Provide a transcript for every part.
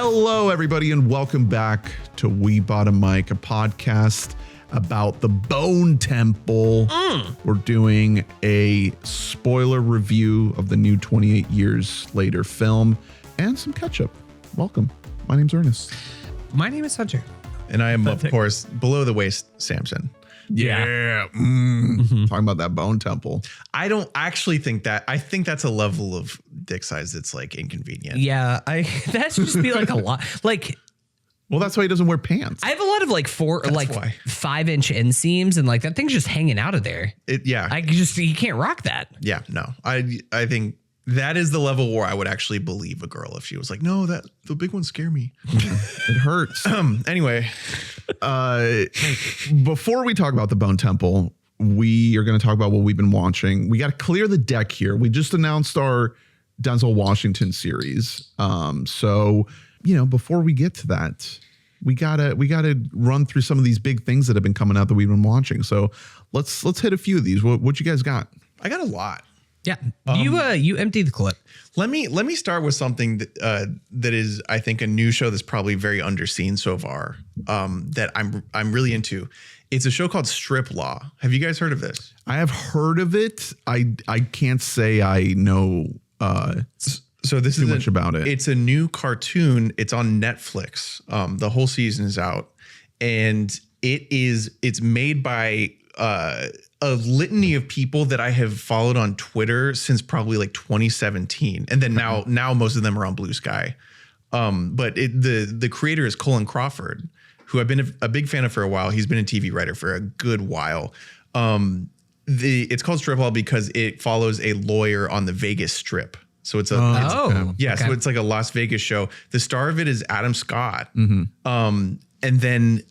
Hello, everybody, and welcome back to We Bought a Mic, a podcast about the Bone Temple. We're doing a spoiler review of the new 28 Years Later film and some catch-up. Welcome. My name's Ernest. My name is Hunter. And I am, of course, below the waist Samson. Yeah. Talking about that Bone Temple. I don't actually think that. I think that's a level of dick size that's like inconvenient. Yeah, that's just be like a lot. Like, Well, that's why he doesn't wear pants. I have a lot of like 5-inch inseams, and like that thing's just hanging out of there. You can't rock that. Yeah, no. I think that is the level where I would actually believe a girl if she was like, no, that the big ones scare me. It hurts. Anyway, before we talk about the Bone Temple, we are going to talk about what we've been watching. We got to clear the deck here. We just announced our Denzel Washington series. So, before we get to that, we gotta run through some of these big things that have been coming out that we've been watching. So let's hit a few of these. What you guys got? I got a lot. Yeah, you empty the clip. Let me start with something that is, I think, a new show that's probably very underseen so far. That I'm really into. It's a show called Strip Law. Have you guys heard of this? I have heard of it. I can't say I know so this too is much about it. It's a new cartoon. It's on Netflix. The whole season is out, and it's made by a litany of people that I have followed on Twitter since probably like 2017, and then now most of them are on Blue Sky. But the creator is Colin Crawford, who I've been a big fan of for a while. He's been a TV writer for a good while. It's called Strip Law because it follows a lawyer on the Vegas Strip. So it's So it's like a Las Vegas show. The star of it is Adam Scott. And then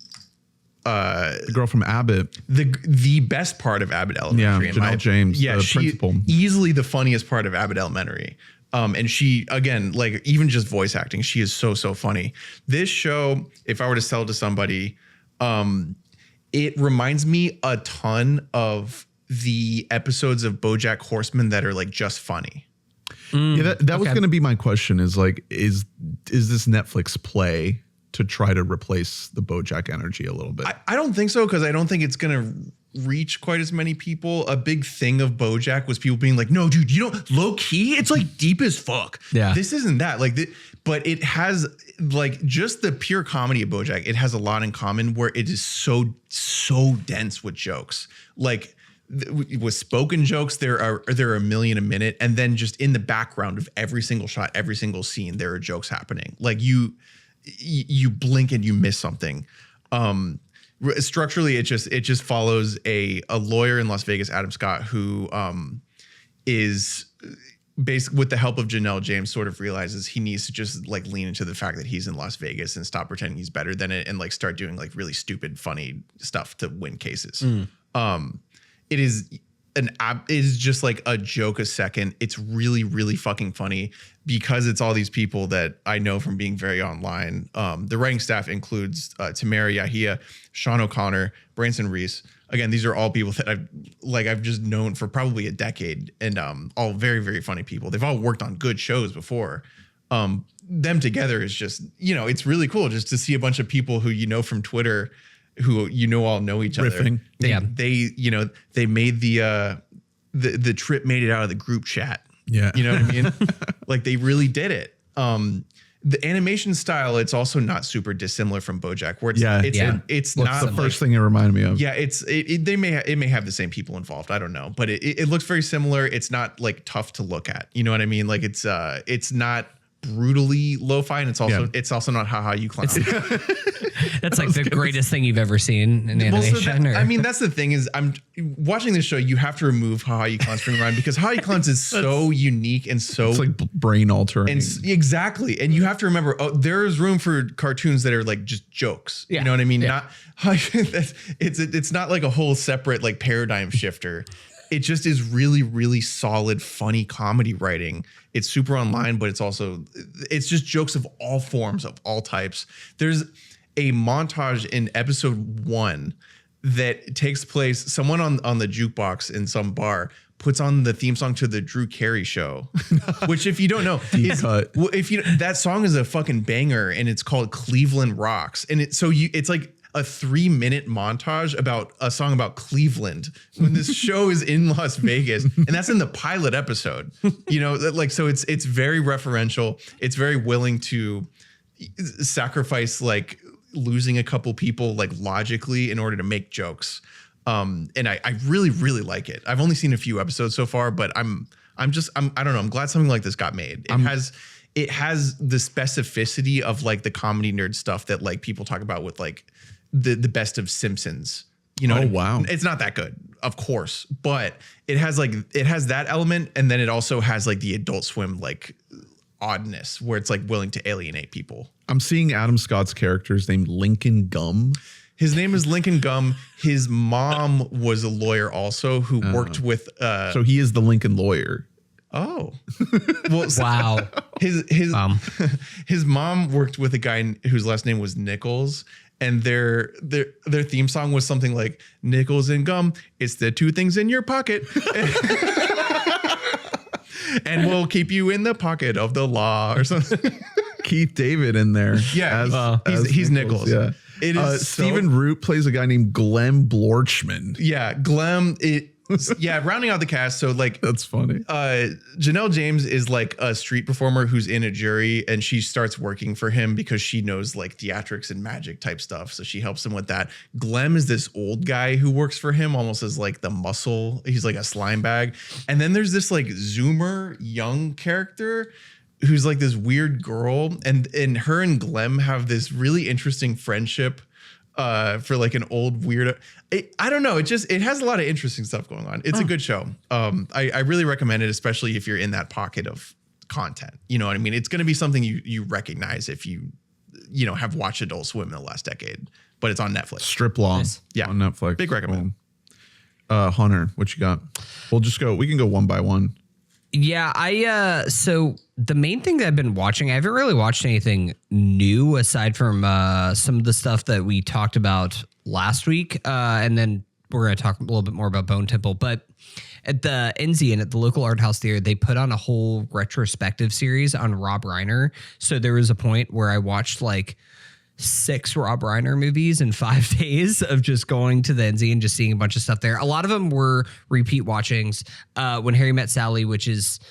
the girl from Abbott, the best part of Abbott Elementary, Janelle James, the principal, easily the funniest part of Abbott Elementary. And she, again, like even just voice acting, she is so funny. This show, if I were to sell it to somebody, it reminds me a ton of the episodes of BoJack Horseman that are like just funny. Yeah, that was going to be my question. Is like, is this Netflix play to try to replace the BoJack energy a little bit? I don't think so, because I don't think it's going to reach quite as many people. A big thing of BoJack was people being like, no, dude, low key, it's like deep as fuck. Yeah, this isn't that but it has like just the pure comedy of BoJack. It has a lot in common where it is so dense with jokes. Like with spoken jokes, there are a million a minute, and then just in the background of every single shot, every single scene, there are jokes happening. Like you blink and you miss something. Structurally, it just follows a lawyer in Las Vegas, Adam Scott, who is basically, with the help of Janelle James, sort of realizes he needs to just like lean into the fact that he's in Las Vegas and stop pretending he's better than it, and like start doing like really stupid, funny stuff to win cases. It is just like a joke a second. It's really, really fucking funny because it's all these people that I know from being very online. The writing staff includes Tamara Yahia, Sean O'Connor, Branson Reese. Again, these are all people that I've just known for probably a decade, and all very, very funny people. They've all worked on good shows before. Them together is just, it's really cool just to see a bunch of people who from Twitter, who all know each other. Riffing. They made the trip made it out of the group chat. Yeah. You know what I mean? Like they really did it. The animation style, it's also not super dissimilar from BoJack, where it's not the first thing it reminded me of. Yeah, it may have the same people involved. I don't know, but it looks very similar. It's not like tough to look at. You know what I mean? Like it's not brutally lo-fi, and it's also not haha you clown. That's like the greatest thing you've ever seen in animation. I mean, that's the thing is, I'm watching this show. You have to remove haha you clowns from your mind, because haha you clowns is so unique and so it's like brain altering. And exactly, and you have to remember, there is room for cartoons that are like just jokes. Yeah. You know what I mean? Yeah. It's not like a whole separate like paradigm shifter. It just is really, really solid, funny comedy writing. It's super online, but it's just jokes of all forms, of all types. There's a montage in episode 1 that takes place, someone on the jukebox in some bar puts on the theme song to the Drew Carey Show, which if you don't know, that song is a fucking banger, and it's called Cleveland Rocks. And it's like a 3-minute montage about a song about Cleveland when this show is in Las Vegas, and that's in the pilot episode. Like, so it's very referential. It's very willing to sacrifice like losing a couple people like logically in order to make jokes. And I really, really like it. I've only seen a few episodes so far, but I don't know. I'm glad something like this got made. It has the specificity of like the comedy nerd stuff that like people talk about with like the best of Simpsons. Wow. It's not that good, of course, but it has that element, and then it also has like the Adult Swim like oddness where it's like willing to alienate people. I'm seeing Adam Scott's character's named Lincoln Gum. His name is Lincoln Gum. His mom was a lawyer also who worked with. So he is the Lincoln lawyer. Oh, well, wow. His mom worked with a guy whose last name was Nichols, and their theme song was something like Nichols and Gum. It's the two things in your pocket, and we'll keep you in the pocket of the law or something. Keith David in there. Yeah, he's Nichols. Yeah. It is Stephen Root plays a guy named Glenn Blorchman. Yeah, Glenn. Rounding out the cast. So like that's funny. Janelle James is like a street performer who's in a jury, and she starts working for him because she knows like theatrics and magic type stuff. So she helps him with that. Glenn is this old guy who works for him almost as like the muscle. He's like a slime bag. And then there's this like Zoomer young character who's like this weird girl, and her and Glenn have this really interesting friendship for like an old weird. I don't know. It has a lot of interesting stuff going on. It's a good show. I really recommend it, especially if you're in that pocket of content. You know what I mean? It's going to be something you recognize if you have watched Adult Swim in the last decade, but it's on Netflix. Strip Law. Nice. Yeah. On Netflix. Big recommend. Hunter, what you got? We can go one by one. Yeah, so the main thing that I've been watching, I haven't really watched anything new aside from some of the stuff that we talked about last week. And then we're going to talk a little bit more about Bone Temple. But at the Enzian, at the local art house there, they put on a whole retrospective series on Rob Reiner. So there was a point where I watched like 6 Rob Reiner movies in 5 days of just going to the Enzian and just seeing a bunch of stuff there. A lot of them were repeat watchings. When Harry Met Sally, which is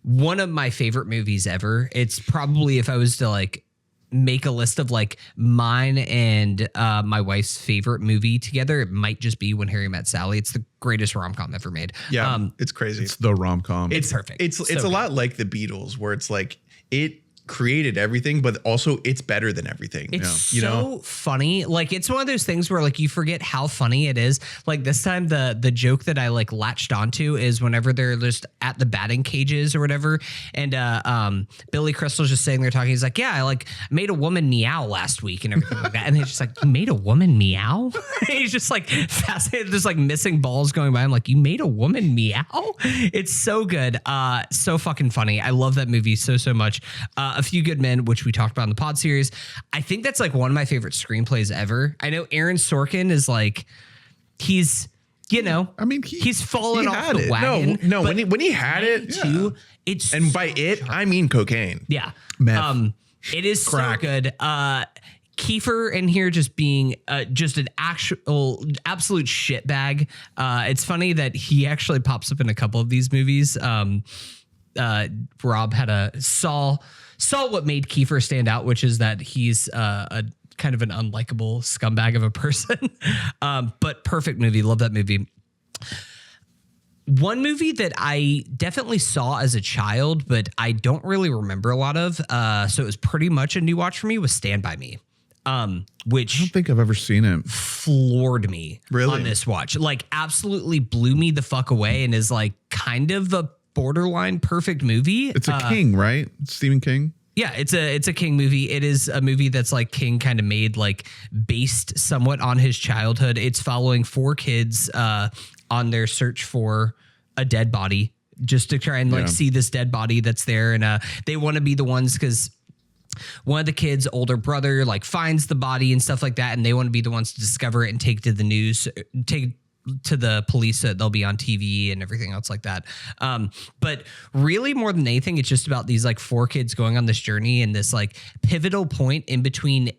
one of my favorite movies ever. It's probably, if I was to like make a list of like mine and my wife's favorite movie together, it might just be When Harry Met Sally. It's the greatest rom-com ever made. Yeah, it's crazy. It's the rom-com. It's perfect. It's a lot like the Beatles, where it's like it created everything, but also it's better than everything. It's so funny. Like, it's one of those things where like you forget how funny it is. Like this time, the joke that I like latched onto is whenever they're just at the batting cages or whatever, and Billy Crystal's just sitting there talking. He's like, "Yeah, I like made a woman meow last week and everything like that." And he's just like, "You made a woman meow?" He's just like fascinated. There's like missing balls going by. I'm like, "You made a woman meow?" It's so good. So fucking funny. I love that movie so much. A Few Good Men, which we talked about in the pod series. I think that's like one of my favorite screenplays ever. I know Aaron Sorkin is like, he's fallen off the wagon. No, when he had it too, it's, and by it I mean cocaine. Yeah. Meth. It is Crack. so good. Kiefer in here just being just an absolute shitbag. It's funny that he actually pops up in a couple of these movies. Rob had saw what made Kiefer stand out, which is that he's a kind of an unlikable scumbag of a person. But perfect movie. Love that movie. One movie that I definitely saw as a child, but I don't really remember a lot of, so it was pretty much a new watch for me, was Stand By Me. Which I don't think I've ever seen it. Floored me really on this watch. Like, absolutely blew me the fuck away, and is like kind of a borderline perfect movie. It's a King, right? Stephen King. Yeah, it's a King movie. It is a movie that's like King kind of made, like based somewhat on his childhood. It's following 4 kids on their search for a dead body, just to try and like see this dead body that's there, and they want to be the ones, because one of the kids' older brother like finds the body and stuff like that, and they want to be the ones to discover it and take to the news, take to the police that they'll be on TV and everything else like that. But really more than anything, it's just about these like 4 kids going on this journey and this like pivotal point in between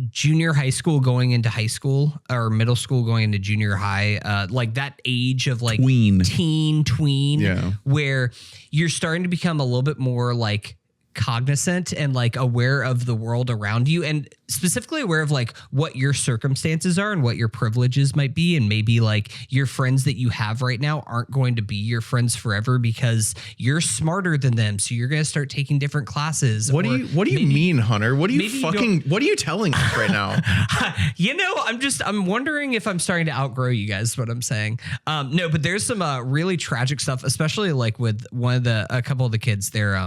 junior high school going into high school or middle school going into junior high, like that age of like tween, where you're starting to become a little bit more like cognizant and like aware of the world around you, and specifically aware of like what your circumstances are and what your privileges might be, and maybe like your friends that you have right now aren't going to be your friends forever because you're smarter than them, so you're going to start taking different classes. What do you mean, Hunter? What are you telling us right now? I'm wondering if I'm starting to outgrow you guys, is what I'm saying. No, but there's some really tragic stuff, especially like with a couple of the kids. They're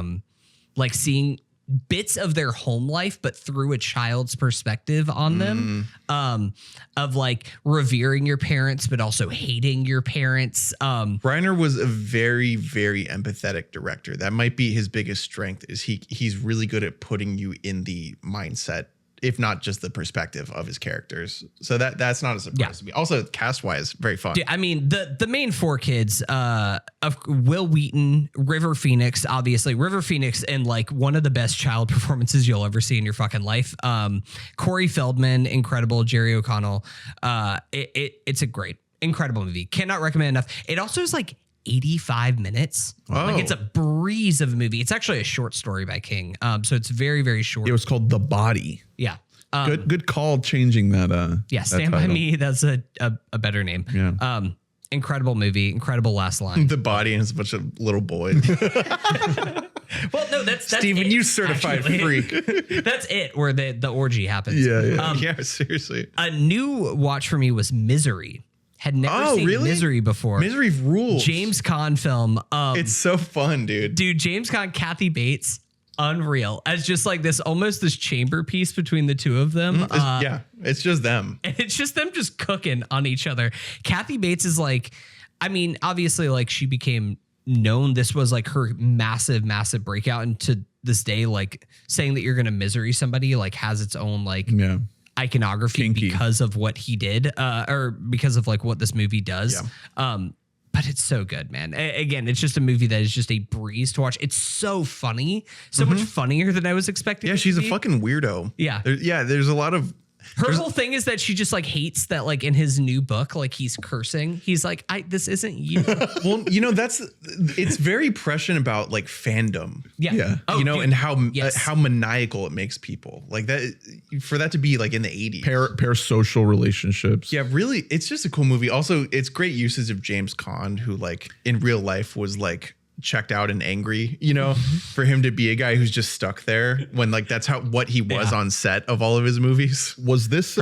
like seeing bits of their home life, but through a child's perspective on them, of like revering your parents, but also hating your parents. Reiner was a very, very empathetic director. That might be his biggest strength, is he's really good at putting you in the mindset, if not just the perspective of his characters. So that's not a surprise to me. Also, cast-wise, very fun. Dude, I mean, the main 4 kids, of Will Wheaton, River Phoenix, obviously. River Phoenix in like one of the best child performances you'll ever see in your fucking life. Corey Feldman, incredible. Jerry O'Connell. It's a great, incredible movie. Cannot recommend enough. It also is like 85 minutes. Like it's a breeze of a movie. It's actually a short story by King. So it's very, very short. It was called The Body. Yeah. Good call changing that. Stand By Me. That's a better name. Yeah. Incredible movie. Incredible last line. The Body, and it's a bunch of little boys. Well, no, that's Steven, it, you certified freak. That's it, where the orgy happens. Yeah. Yeah, seriously. A new watch for me was Misery. Had never seen Misery before. Misery rules. James Caan film. It's so fun, dude. Dude, James Caan, Kathy Bates, unreal. As just like this chamber piece between the two of them. It's just them. And it's just them just cooking on each other. Kathy Bates is like, I mean, obviously like she became known. This was like her massive, massive breakout. And to this day, like saying that you're going to misery somebody like has its own like iconography Kinky. Because of what he did, or because of like what this movie does. But it's so good, man. Again, it's just a movie that is just a breeze to watch. It's so funny, so much funnier than I was expecting. Yeah, she's a fucking weirdo. Yeah, there's a lot of. Her whole thing is that she just like hates that like in his new book, like he's cursing. He's like, this isn't you. Well, it's very prescient about like fandom. Yeah. Oh, and how maniacal it makes people like that, for that to be like in the 80s. Parasocial relationships. Yeah, really. It's just a cool movie. Also, it's great uses of James Caan, who like in real life was like checked out and angry, for him to be a guy who's just stuck there when like that's what he was on set of all of his movies. Was this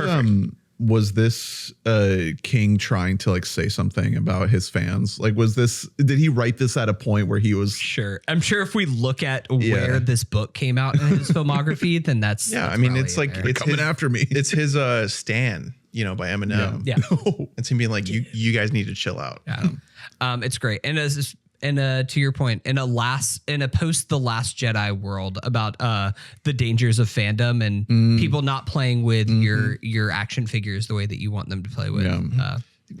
King trying to like say something about his fans? Like, did he write this at a point where he was sure? I'm sure if we look at where this book came out in his filmography, then that's I mean, it's like it's coming after me. It's his Stan, by Eminem. Yeah. It's him being like, you guys need to chill out. It's great. And to your point, in a post The Last Jedi world about the dangers of fandom and people not playing with your action figures the way that you want them to play with.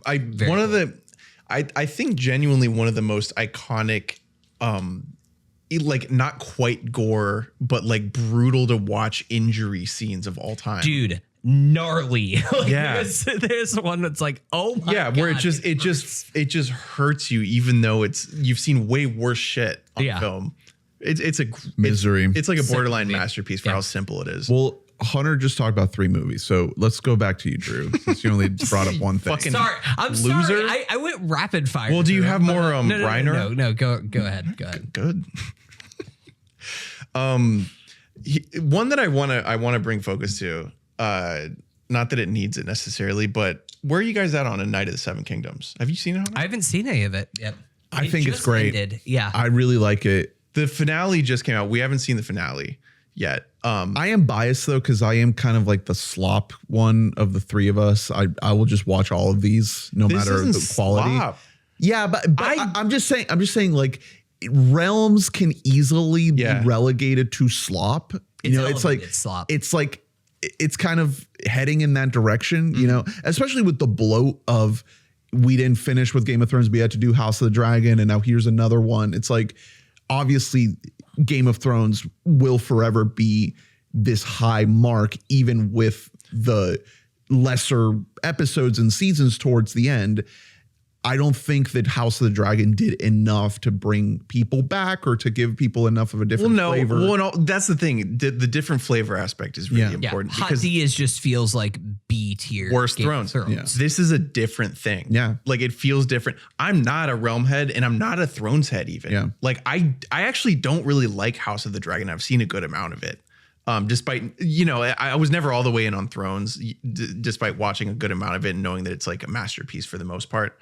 I think genuinely one of the most iconic, like not quite gore, but like brutal to watch injury scenes of all time. Dude. Gnarly. There's one that's like, oh my God. Where it just hurts you, even though you've seen way worse shit on film. It's a Misery. It's like a borderline masterpiece for how simple it is. Well, Hunter just talked about 3 movies, so let's go back to you, Drew, since you only brought up one thing. Sorry, I'm loser. Sorry. I went rapid fire. Well, do you have more Reiner? No, go ahead. Good. One that I want to bring focus to. Not that it needs it necessarily, but where are you guys at on A Night of the Seven Kingdoms? Have you seen it? I haven't seen any of it yet. I think it's great. Ended. Yeah, I really like it. The finale just came out. We haven't seen the finale yet. I am biased though, because I am kind of like the slop one of the 3 of us. I will just watch all of these, no matter the quality. Slop. Yeah, but I'm just saying like realms can easily be relegated to slop. It's like slop. It's like it's kind of heading in that direction, you know, especially with the bloat of we didn't finish with Game of Thrones. We had to do House of the Dragon. And now here's another one. It's like, obviously Game of Thrones will forever be this high mark, even with the lesser episodes and seasons towards the end. I don't think that House of the Dragon did enough to bring people back or to give people enough of a different flavor. Well, no, that's the thing. The different flavor aspect is really important. Hot D just feels like B tier. Worst Thrones. Yeah. This is a different thing. Yeah. Like it feels different. I'm not a Realm head and I'm not a Thrones head even. Yeah. Like I actually don't really like House of the Dragon. I've seen a good amount of it. Despite, you know, I was never all the way in on Thrones, despite watching a good amount of it and knowing that it's like a masterpiece for the most part.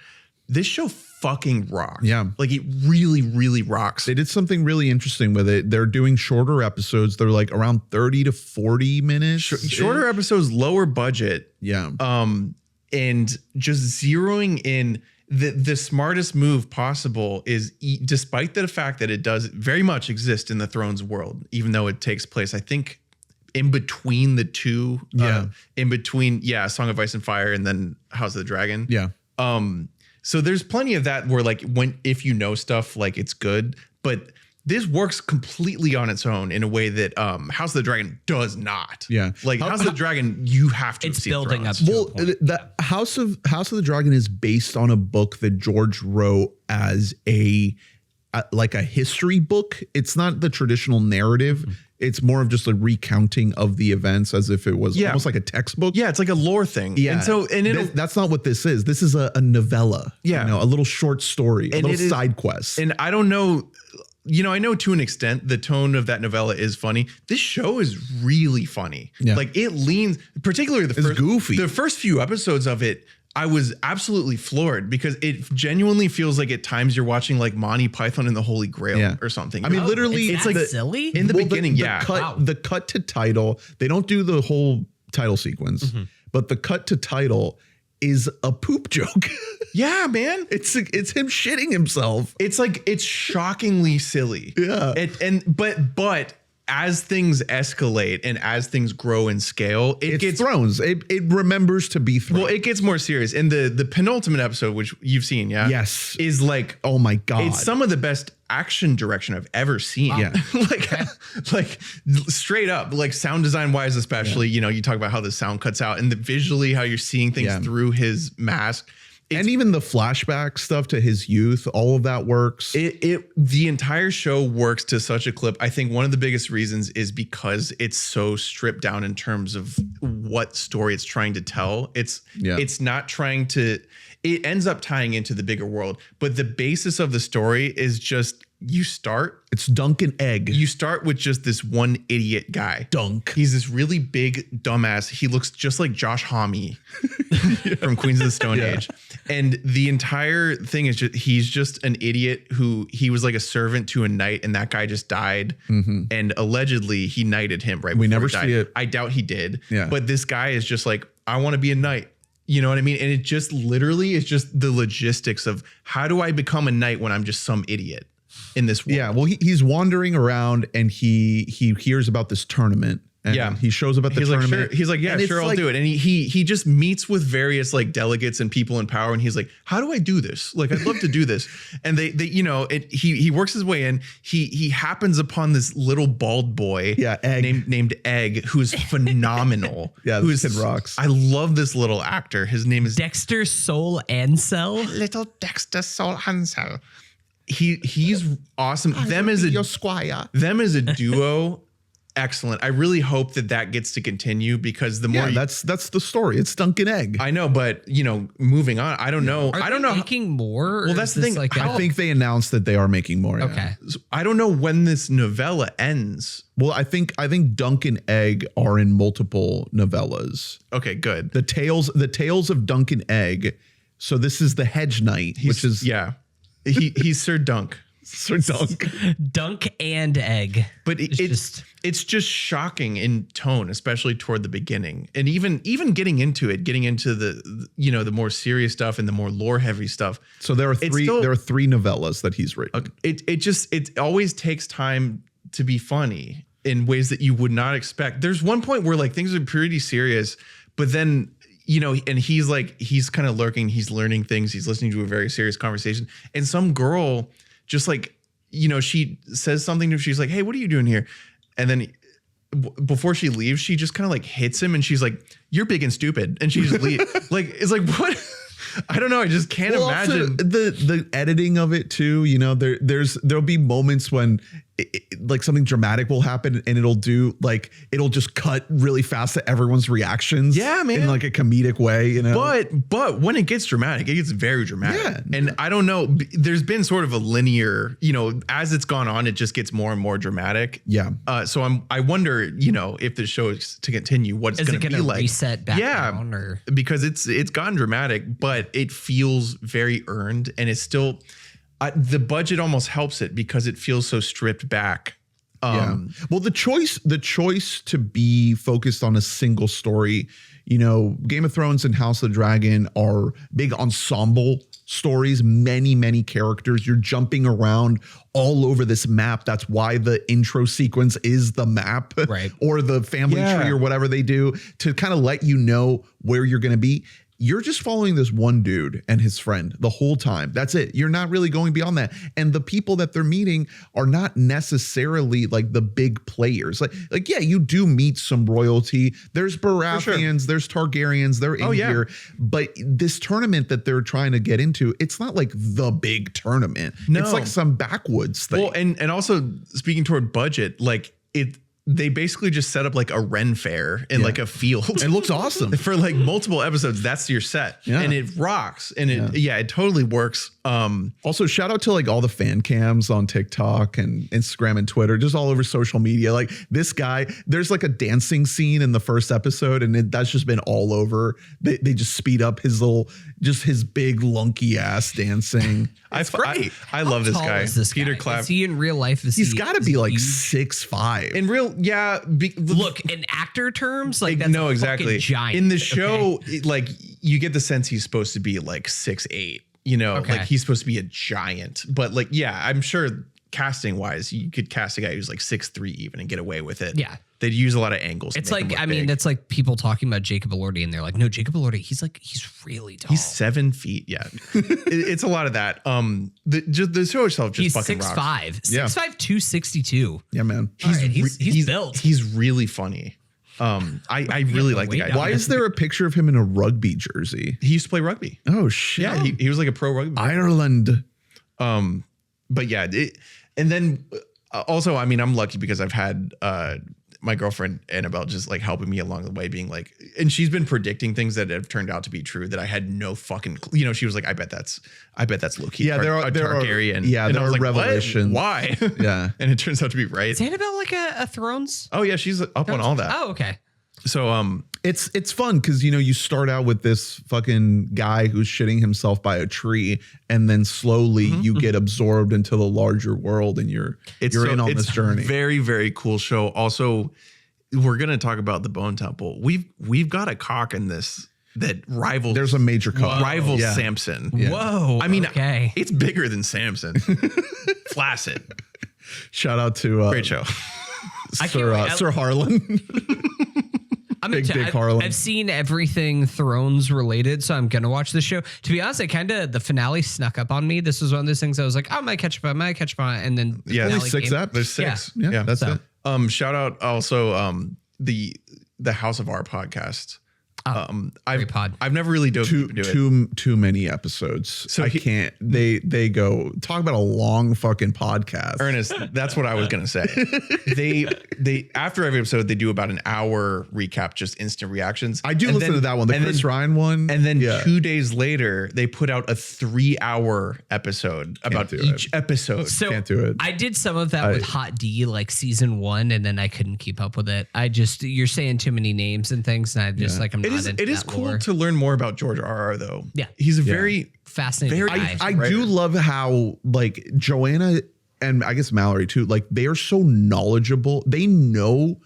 This show fucking rocks. Yeah. Like it really, really rocks. They did something really interesting with it. They're doing shorter episodes. They're like around 30 to 40 minutes. Shorter episodes, lower budget. Yeah. And just zeroing in the smartest move possible is despite the fact that it does very much exist in the Thrones world, even though it takes place, I think, in between the two. In between, Song of Ice and Fire and then House of the Dragon. Yeah. So there's plenty of that where like if you know stuff, like it's good, but this works completely on its own in a way that House of the Dragon does not. Yeah. Like House of the Dragon, you have to It's see building Thrones. up. Well, the House of the Dragon is based on a book that George wrote as like a history book. It's not the traditional narrative. Mm-hmm. It's more of just a recounting of the events as if it was almost like a textbook. Yeah, it's like a lore thing. Yeah. And so that's not what this is. This is a novella. Yeah. You know, a little short story, a little side quest. And I don't know, you know, I know to an extent the tone of that novella is funny. This show is really funny. Yeah. Like it leans, particularly the first few episodes of it, I was absolutely floored because it genuinely feels like at times you're watching like Monty Python and the Holy Grail or something. I mean, literally, it's like silly in the beginning. The cut to title, they don't do the whole title sequence, but the cut to title is a poop joke. Yeah, man. It's him shitting himself. It's like, it's shockingly silly. Yeah. But as things escalate and as things grow in scale, it gets Thrones. It remembers to be Thrones. Well, it gets more serious. And the penultimate episode, which you've seen, yes, is like, oh my God, it's some of the best action direction I've ever seen. Wow. Yeah. like straight up, like sound design wise, especially, you know, you talk about how the sound cuts out and visually how you're seeing things through his mask. And even the flashback stuff to his youth, all of that works. The entire show works to such a clip. I think one of the biggest reasons is because it's so stripped down in terms of what story it's trying to tell. It's not trying to, it ends up tying into the bigger world, but the basis of the story is just, it's Dunk and Egg. You start with just this one idiot guy. Dunk. He's this really big dumbass. He looks just like Josh Homme from Queens of the Stone Age. And the entire thing is he's just an idiot he was like a servant to a knight and that guy just died. Mm-hmm. And allegedly he knighted him right We before never he died. see it. I doubt he did. Yeah. But this guy is just like, I want to be a knight. You know what I mean? And it just literally is just the logistics of how do I become a knight when I'm just some idiot in this world? Yeah, well, he's wandering around and he hears about this tournament. And he shows up at the tournament. Like, sure. He's like, yeah, sure, I'll do it. And he just meets with various like delegates and people in power. And he's like, how do I do this? Like, I'd love to do this. And they you know, he works his way in. He happens upon this little bald boy, Egg. named Egg, who's phenomenal. This kid rocks. I love this little actor. His name is Dexter Soul Ansel. Little Dexter Soul Ansel. He's awesome. Them as a duo. Excellent. I really hope that gets to continue because the more that's the story. It's Dunk and Egg. I know, but you know, moving on. I don't know. I don't know. Making more. Well, that's the thing. I think they announced that they are making more. Okay. Yeah. So I don't know when this novella ends. Well, I think Dunk and Egg are in multiple novellas. Okay, good. The tales of Dunk and Egg. So this is the Hedge Knight, which is he's Sir Dunk. Sir Dunk. Dunk and Egg. But it's just shocking in tone, especially toward the beginning. And even getting into the you know, the more serious stuff and the more lore heavy stuff. So there are three novellas that he's written. It always takes time to be funny. in ways that you would not expect. There's one point where like things are pretty serious, but then, you know, and he's kind of lurking, he's learning things, he's listening to a very serious conversation. And some girl just like, you know, she says something to him, she's like, hey, what are you doing here? And then before she leaves, she just kind of like hits him and she's like, you're big and stupid. And she just leaves. Like, it's like, what? I don't know. I just can't imagine also the editing of it too. You know, there'll be moments when like something dramatic will happen and it'll just cut really fast to everyone's reactions. Yeah, man. In like a comedic way, you know. But when it gets dramatic, it gets very dramatic. Yeah. And I don't know. There's been sort of a linear, you know, as it's gone on, it just gets more and more dramatic. Yeah. So I wonder, you know, if the show is to continue, what it's going to be like. Reset back down, or because it's gotten dramatic, but it feels very earned, and it's still. The budget almost helps it because it feels so stripped back. Well, the choice to be focused on a single story, you know, Game of Thrones and House of the Dragon are big ensemble stories, many characters. You're jumping around all over this map. That's why the intro sequence is the map, right? Or the family tree or whatever they do to kind of let you know where you're going to be. You're just following this one dude and his friend the whole time. That's it. You're not really going beyond that. And the people that they're meeting are not necessarily like the big players. Like yeah, you do meet some royalty. There's Baratheons, there's Targaryens, they're in here. But this tournament that they're trying to get into, it's not like the big tournament. No. It's like some backwoods thing. Well, and also speaking toward budget, like they basically just set up like a Ren fair in like a field. It looks awesome. For like multiple episodes. That's your set. Yeah. And it rocks. And it totally works. Also, shout out to like all the fan cams on TikTok and Instagram and Twitter, just all over social media. Like this guy, there's like a dancing scene in the first episode, and that's just been all over. They just speed up his big lunky ass dancing. That's great. I love this guy. Peter Clapp. Is he in real life? He's got to be like 6'5". In real, yeah. Look, in actor terms, like that's no, exactly. Giant. In the show, like you get the sense he's supposed to be like 6'8". You know, like he's supposed to be a giant. But like, yeah, I'm sure casting wise, you could cast a guy who's like 6'3" even and get away with it. Yeah. They'd use a lot of angles. It's like, I mean, that's like people talking about Jacob Elordi and they're like, no, Jacob Elordi, he's really tall. He's 7 feet. Yeah. It's a lot of that. The show itself just he's fucking 6'5", rocks. 6'5", 262. Yeah, man. He's built. He's really funny. I really like the guy. Why is there a picture of him in a rugby jersey? He used to play rugby. Oh shit. Yeah, he was like a pro rugby player. Ireland. But yeah, and then also, I mean, I'm lucky because I've had my girlfriend Annabelle just like helping me along the way, being like, and she's been predicting things that have turned out to be true that I had no fucking, you know, she was like, I bet that's low-key. Yeah, there are Targaryen. Yeah, and there are like, revelations. Why? Yeah, and it turns out to be right. Is Annabelle like a Thrones? Oh yeah, she's up on all that. Oh okay. So it's fun because you know you start out with this fucking guy who's shitting himself by a tree, and then slowly you get absorbed into the larger world, and you're in on this journey. Very, very cool show. Also, we're gonna talk about the Bone Temple. We've got a cock in this that rivals. There's a major cock. Rivals Samson. Yeah. Whoa. I mean, okay. It's bigger than Samson. Flaccid. Shout out to great show. Sir Harlan. Big Harlan. I've seen everything Thrones related, so I'm gonna watch this show. To be honest, the finale snuck up on me. This was one of those things I was like, I might catch up on it, and then only 6 episodes. There's 6. Yeah, that's it. Shout out also the House of R podcast. I've never really dove into it. Too many episodes. So I can't. They go talk about a long fucking podcast. Ernest, that's what I was gonna say. They after every episode they do about an hour recap, just instant reactions. I do listen to that one, the Chris Ryan one, and then 2 days later they put out a 3-hour episode about each episode. So can't do it. I did some of that with Hot D, like season 1, and then I couldn't keep up with it. You're saying too many names and things, and I just I'm not. It is cool to learn more about George R.R. though. Yeah. He's a very fascinating guy. I do love how like Joanna and I guess Mallory too, like they are so knowledgeable. They know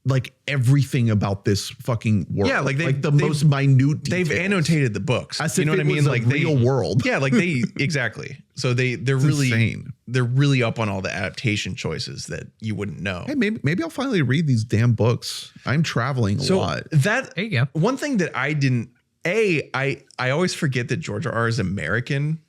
like everything about this fucking world. Yeah, like the most minute details. They've annotated the books. As you know what I mean? Like real world. Yeah, like they exactly. So th're really insane. they're really up on all the adaptation choices that you wouldn't know. Hey, maybe I'll finally read these damn books. I'm traveling a lot. There you go. One thing that I didn't, I always forget that George R. R. is American.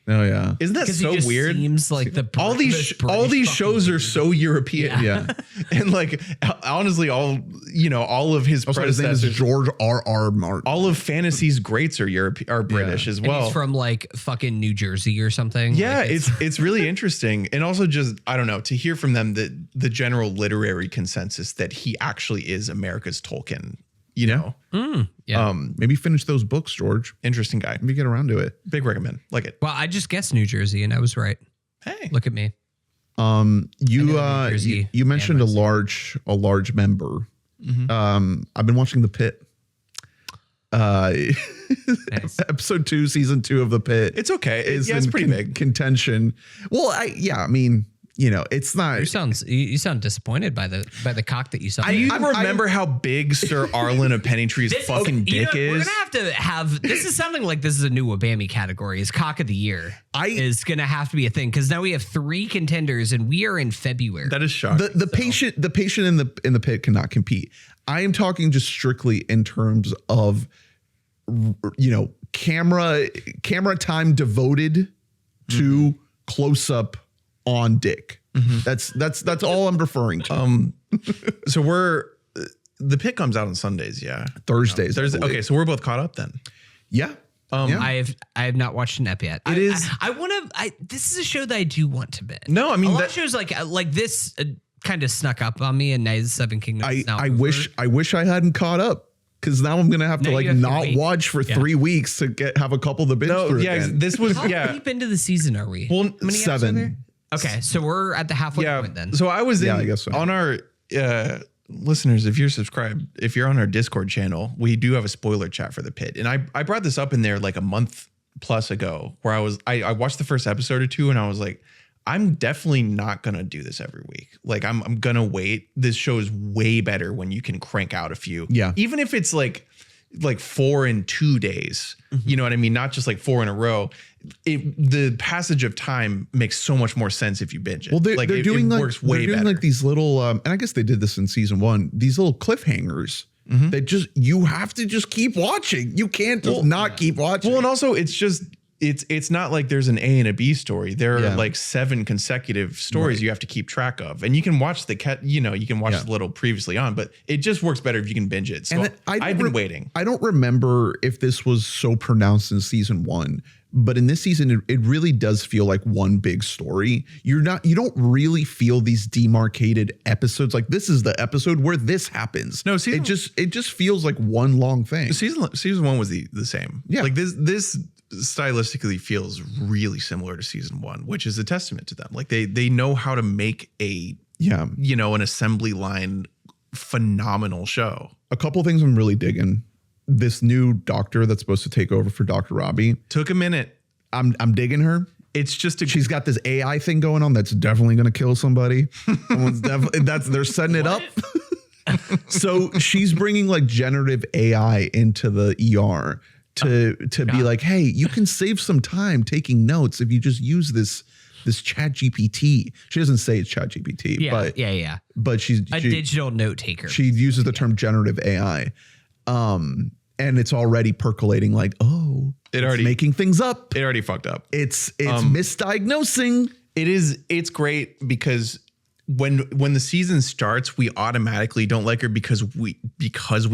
Oh yeah. Isn't that so he just weird? Seems like the all these shows are so European. Yeah. And like honestly, all of his Also, his name is predecessors, George R. Martin. all of fantasy's greats are British as And well. he's from like fucking New Jersey or something. Yeah, Like, it's really interesting. And also just, I don't know, to hear from them that the general literary consensus that he actually is America's Tolkien, you know? yeah. Maybe finish those books, George. Interesting guy. Maybe get around to it. Big recommend. Like it. Well, I just guessed New Jersey and I was right. Hey. Look at me. You mentioned a large member. I've been watching The Pitt. Nice. Episode 2, season 2 of The Pit. It's okay. Is It's in pretty big. contention. Well, I mean, it's not. You sound disappointed by the cock that you saw. Do you remember how big Sir Arlen of Pennytree's fucking dick is? We're gonna have to this is sounding like this is a new Wabami category. Is cock of the year is gonna have to be a thing because now we have 3 contenders and we are in February. That is shocking. The patient in the pit cannot compete. I am talking just strictly in terms of camera time devoted to close up on dick. That's all I'm referring to. So the Pit comes out on Sundays, yeah. Thursdays. Thursday. Okay, so we're both caught up then. Yeah. I have not watched an ep yet. I want to. This is a show that I do want to binge. No, I mean a lot of shows like this kind of snuck up on me, and Knights of the Seven Kingdoms. I wish I hadn't caught up. Because now I'm gonna have to not watch for 3 weeks to have a couple of the binge through again. This was How deep into the season are we? Well, How many episodes are there? Okay, so we're at the halfway point then. So I was I guess so. on our listeners, if you're subscribed, if you're on our Discord channel, we do have a spoiler chat for The Pit. And I brought this up in there like a month plus ago where I watched the first episode or 2 and I was like, I'm definitely not going to do this every week. Like I'm going to wait. This show is way better when you can crank out a few. Yeah. Even if it's like 4 in 2 days, you know what I mean? Not just like 4 in a row. The passage of time makes so much more sense if you binge it. Well, they're doing works way better. like these little, and I guess they did this in season 1. These little cliffhangers that you have to just keep watching. You can't just not keep watching. Well, and also it's not like there's an A and a B story. There are like 7 consecutive stories you have to keep track of, and you can watch the the little previously on, but it just works better if you can binge it. So I've been waiting. I don't remember if this was so pronounced in season 1, but in this season, it really does feel like one big story. You don't really feel these demarcated episodes. Like this is the episode where this happens. No, it just feels like one long thing. Season 1 was the same. Yeah. Like this stylistically feels really similar to season 1, which is a testament to them. Like they know how to make an assembly line phenomenal show. A couple things I'm really digging. This new doctor that's supposed to take over for Dr. Robbie. Took a minute. I'm digging her. It's just she's got this AI thing going on that's definitely going to kill somebody. They're setting it up. So she's bringing like generative AI into the ER to be like, hey, you can save some time taking notes if you just use this Chat GPT. She doesn't say it's Chat GPT, but she's a digital note taker. She uses the term generative AI. And it's already percolating like, it's making things up. It already fucked up. It's misdiagnosing. It's great because when the season starts, we automatically don't like her because we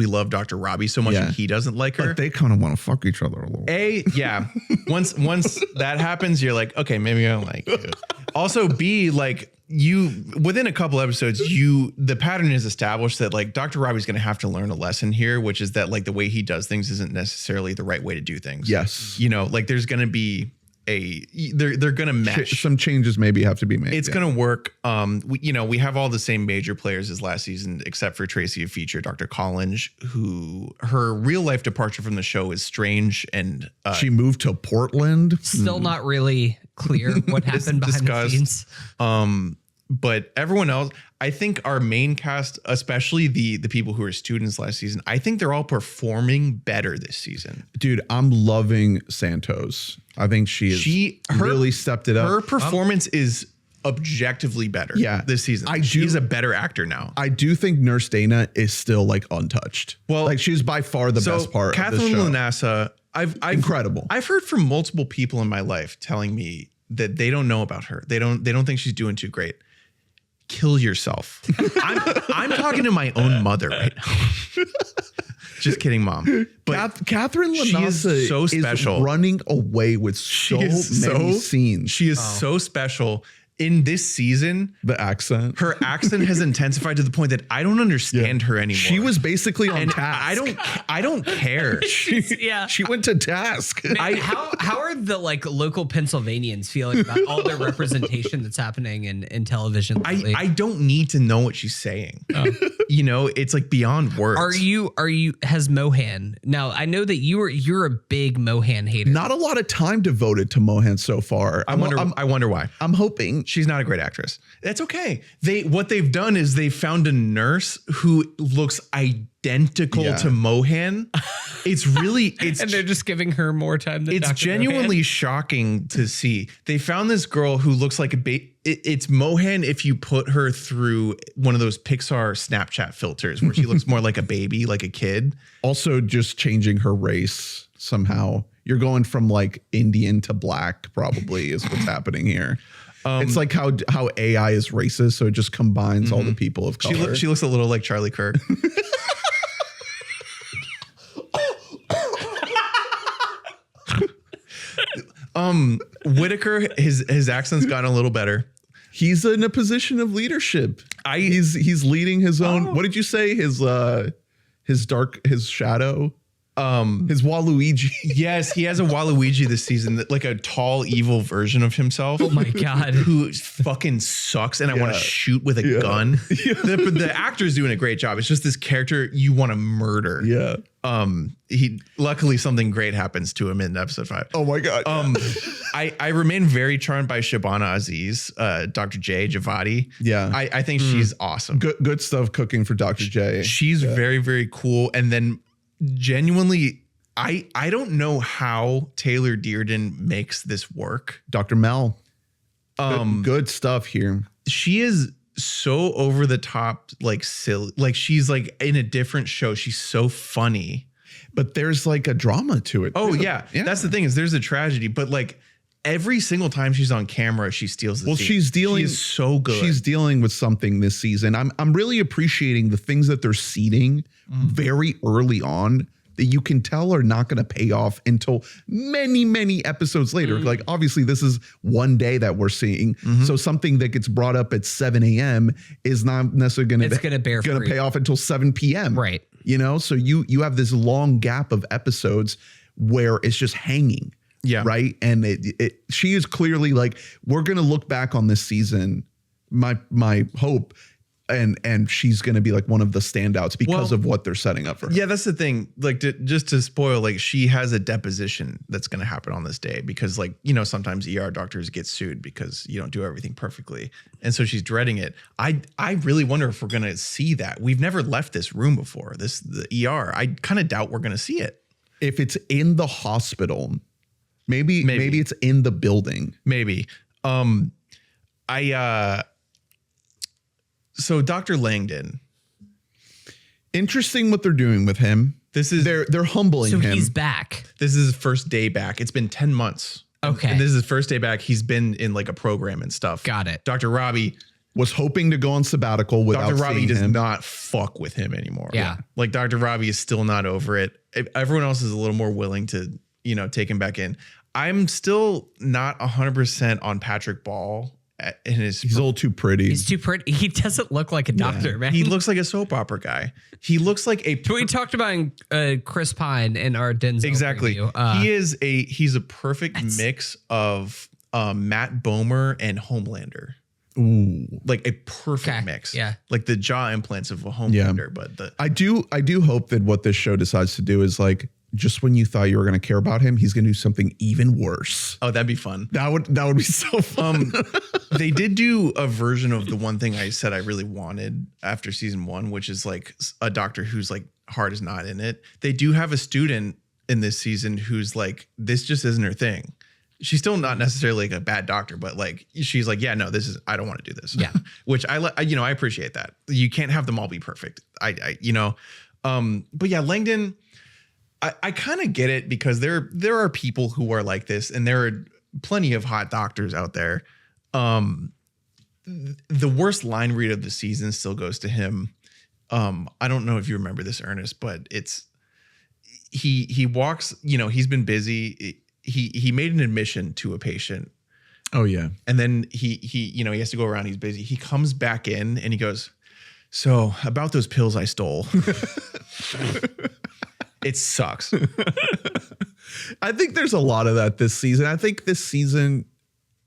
love Dr. Robbie so much and he doesn't like her. But they kind of want to fuck each other a little. Once that happens, you're like, okay, maybe I don't like you. Also, B, like within a couple episodes, the pattern is established that like Dr. Robbie's going to have to learn a lesson here, which is that like the way he does things isn't necessarily the right way to do things. Yes. Like there's going to be they're going to mesh. Some changes maybe have to be made. It's going to work. We have all the same major players as last season, except for Tracy of Feature, Dr. Collins, who her real life departure from the show is strange. And she moved to Portland. Still not really clear what happened behind the scenes. But everyone else, I think our main cast, especially the people who were students last season, I think they're all performing better this season. Dude, I'm loving Santos. I think she really stepped it up. Her performance is objectively better this season. She's a better actor now. I do think Nurse Dana is still like untouched. Well, like she's by far the best part of the show. Catherine Lanassa, incredible. I've heard from multiple people in my life telling me that they don't know about her. They don't think she's doing too great. Kill yourself. I'm talking to my own mother right now. Just kidding, Mom. But Catherine Lanassa she is so special. Is running away with so many scenes. She is so special. In this season, the accent, her accent has intensified to the point that I don't understand her anymore. She was basically on task. I don't care. She went to task. Man, how are the like local Pennsylvanians feeling about all the representation that's happening in television lately? I don't need to know what she's saying. You know, it's like beyond words. Has Mohan now? I know that you're a big Mohan hater. Not a lot of time devoted to Mohan so far. I wonder why. I'm hoping. She's not a great actress. That's okay. What they've done is they found a nurse who looks identical to Mohan. And they're just giving her more time than it's Dr. genuinely Mohan. shocking to see. They found this girl who looks like it's Mohan if you put her through one of those Pixar Snapchat filters where she looks more like a baby, like a kid. Also just changing her race somehow. You're going from like Indian to black probably is what's happening here. It's like how AI is racist, so it just combines all the people of color. She looks a little like Charlie Kirk. Whitaker, his accent's gotten a little better. He's in a position of leadership. He's leading his own. What did you say? His shadow. His Waluigi. Yes, he has a Waluigi this season, like a tall, evil version of himself. Oh my God. Who fucking sucks, and I want to shoot with a gun. The actor's doing a great job. It's just this character you want to murder. Yeah. Luckily something great happens to him in episode 5. Oh my God. I remain very charmed by Shabana Aziz, Dr. J Javadi. Yeah. I think she's awesome. Good stuff cooking for Dr. J. She's very, very cool. And then genuinely, I don't know how Taylor Dearden makes this work. Dr. Mel. Good stuff here. She is so over the top, like silly, like she's like in a different show. She's so funny, but there's like a drama to it. Oh yeah. That's the thing is there's a tragedy, but like every single time she's on camera, she steals the scene. She is so good. She's dealing with something this season. I'm really appreciating the things that they're seeding very early on that you can tell are not going to pay off until many, many episodes later. Like obviously this is one day that we're seeing. So something that gets brought up at 7 a.m. is not necessarily going to pay off until 7 p.m. Right. You know, so you have this long gap of episodes where it's just hanging. Yeah. Right. And she is clearly like, we're going to look back on this season. My hope. And she's going to be like one of the standouts because of what they're setting up for her. Yeah, that's the thing. Like just to spoil, like she has a deposition that's going to happen on this day because like, you know, sometimes ER doctors get sued because you don't do everything perfectly. And so she's dreading it. I really wonder if we're going to see that. We've never left this room before, the ER. I kind of doubt we're going to see it. If it's in the hospital, maybe it's in the building. Maybe. So Dr. Langdon. Interesting what they're doing with him. They're humbling him. So he's back. This is his first day back. It's been 10 months. Okay. And this is his first day back. He's been in like a program and stuff. Got it. Dr. Robbie was hoping to go on sabbatical without Dr. Robbie does him. not fuck with him anymore. Yeah. Like Dr. Robbie is still not over it. Everyone else is a little more willing to, you know, take him back in. I'm still not 100% on Patrick Ball. He's a little too pretty. He's too pretty. He doesn't look like a doctor, man. He looks like a soap opera guy. He looks like a. We talked about Chris Pine in our Denzel. Exactly. Review. He's a perfect mix of Matt Bomer and Homelander. Ooh, like a perfect mix. Yeah, like the jaw implants of a Homelander. But I do hope that what this show decides to do is like just when you thought you were going to care about him, he's going to do something even worse. Oh, that'd be fun. That would be so fun. They did do a version of the one thing I said I really wanted after season 1, which is like a doctor who's like heart is not in it. They do have a student in this season who's like, this just isn't her thing. She's still not necessarily like a bad doctor, but like, she's like, yeah, no, I don't want to do this. Yeah. Which I appreciate that. You can't have them all be perfect. But yeah, Langdon, I kind of get it because there are people who are like this, and there are plenty of hot doctors out there. The worst line read of the season still goes to him. I don't know if you remember this, Ernest, but he walks, he's been busy. He made an admission to a patient. Oh yeah. And then he has to go around. He's busy. He comes back in and he goes, so about those pills I stole. It sucks. I think there's a lot of that this season. I think this season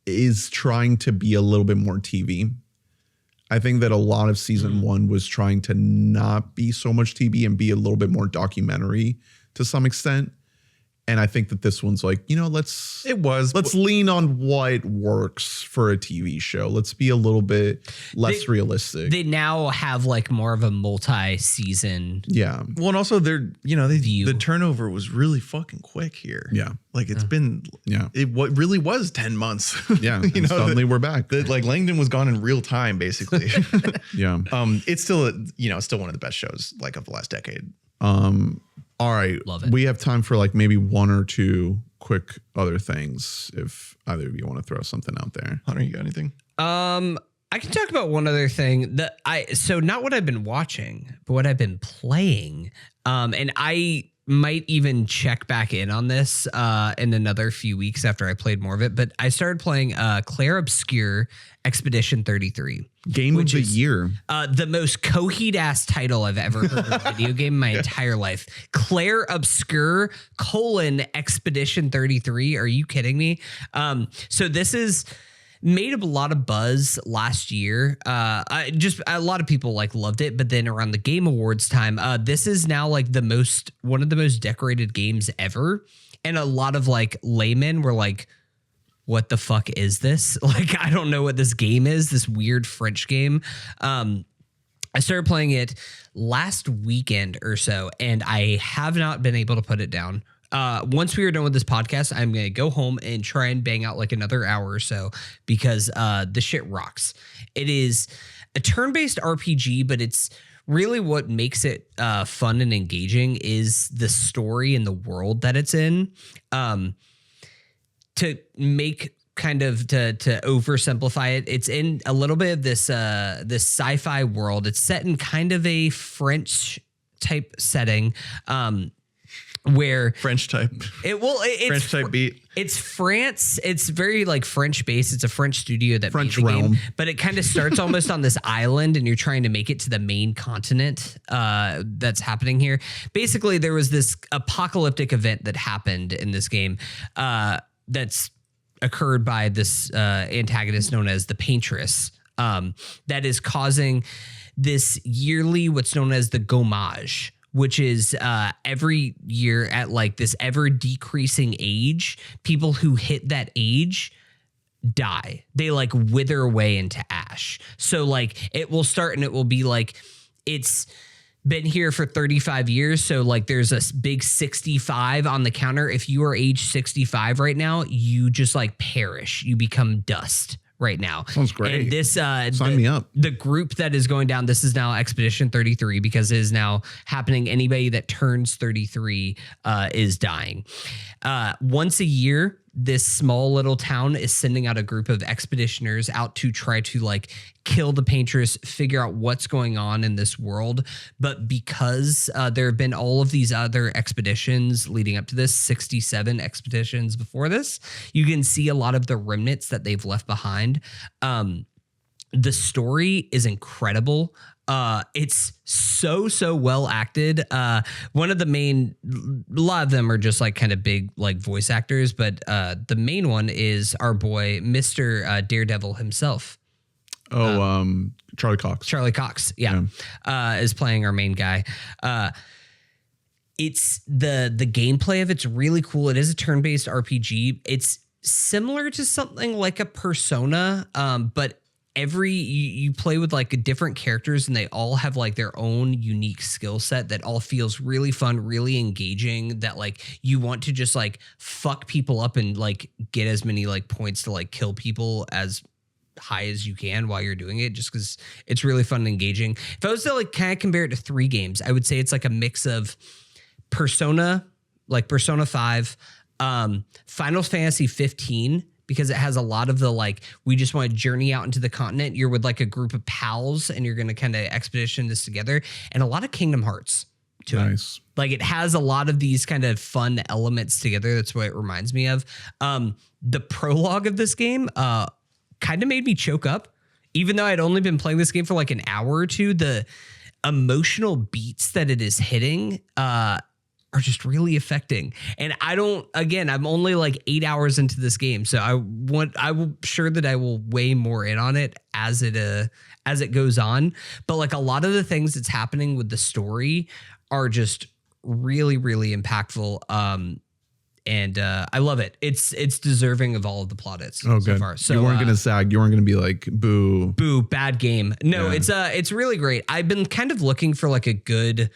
is trying to be a little bit more TV. I think that a lot of season 1 was trying to not be so much TV and be a little bit more documentary to some extent. And I think that this one's like, let's lean on what works for a TV show. Let's be a little bit less realistic. They now have like more of a multi-season. Yeah. Well, and also the turnover was really fucking quick here. Yeah. Like it's been, what really was 10 months. Yeah. Suddenly we're back. Like Langdon was gone in real time, basically. Yeah. It's still, still one of the best shows like of the last decade. All right. Love it. We have time for like maybe one or two quick other things if either of you want to throw something out there. Hunter, you got anything? I can talk about one other thing so not what I've been watching, but what I've been playing. And I might even check back in on this in another few weeks after I played more of it. But I started playing Clair Obscur Expedition 33. Game of the year. The most coheed ass title I've ever heard of a video game in my entire life. Clair Obscur : Expedition 33. Are you kidding me? So this is made up a lot of buzz last year. A lot of people like loved it, but then around the Game Awards time, this is now like one of the most decorated games ever. And a lot of like laymen were like, what the fuck is this? Like, I don't know what this game is, this weird French game. I started playing it last weekend or so, and I have not been able to put it down. Once we are done with this podcast, I'm going to go home and try and bang out like another hour or so because the shit rocks. It is a turn-based RPG, but it's really what makes it fun and engaging is the story and the world that it's in. To make kind of to oversimplify it, it's in a little bit of this sci-fi world. It's set in kind of a French type setting, where French type. It's French type beat. It's France. It's very like French based. It's a French studio that French made the realm. game, but it kind of starts almost on this island, and you're trying to make it to the main continent. That's happening here. Basically, there was this apocalyptic event that happened in this game. That's occurred by this antagonist known as the Paintress, that is causing this yearly what's known as the gommage, which is every year at like this ever decreasing age, people who hit that age die. They like wither away into ash. So like it will start and it will be like it's been here for 35 years. So like there's a big 65 on the counter. If you are age 65 right now, you just like perish. You become dust right now. Sounds great. And this sign me up. The group that is going down, this is now Expedition 33 because it is now happening. Anybody that turns 33 is dying. Once a year, this small little town is sending out a group of expeditioners out to try to like kill the Paintress, figure out what's going on in this world. But because there have been all of these other expeditions leading up to this, 67 expeditions before this, you can see a lot of the remnants that they've left behind. The story is incredible. It's so well acted. One of the main, a lot of them are just like kind of big like voice actors, but the main one is our boy Mr. Daredevil himself. Charlie Cox. Charlie Cox, yeah. Is playing our main guy. it's the gameplay of it's really cool. It is a turn-based RPG. It's similar to something like a Persona, but you play with like different characters and they all have like their own unique skill set that all feels really fun, really engaging, that like you want to just like fuck people up and like get as many like points to like kill people as high as you can while you're doing it, just because it's really fun and engaging. If I was to like kind of compare it to 3 games, I would say it's like a mix of Persona, like Persona 5, Final Fantasy 15, because it has a lot of the like, we just want to journey out into the continent. You're with like a group of pals and you're going to kind of expedition this together, and a lot of Kingdom Hearts to it. Like it has a lot of these kind of fun elements together. That's what it reminds me of. The prologue of this game, kind of made me choke up, even though I'd only been playing this game for like an hour or two. The emotional beats that it is hitting are just really affecting. And I'm only like 8 hours into this game, so I'm sure that I will weigh more in on it as it goes on. But like a lot of the things that's happening with the story are just really, really impactful. And I love it. It's deserving of all of the plaudits so far. So you weren't gonna sag. You weren't gonna be like, boo, bad game. No, it's really great. I've been kind of looking for like a good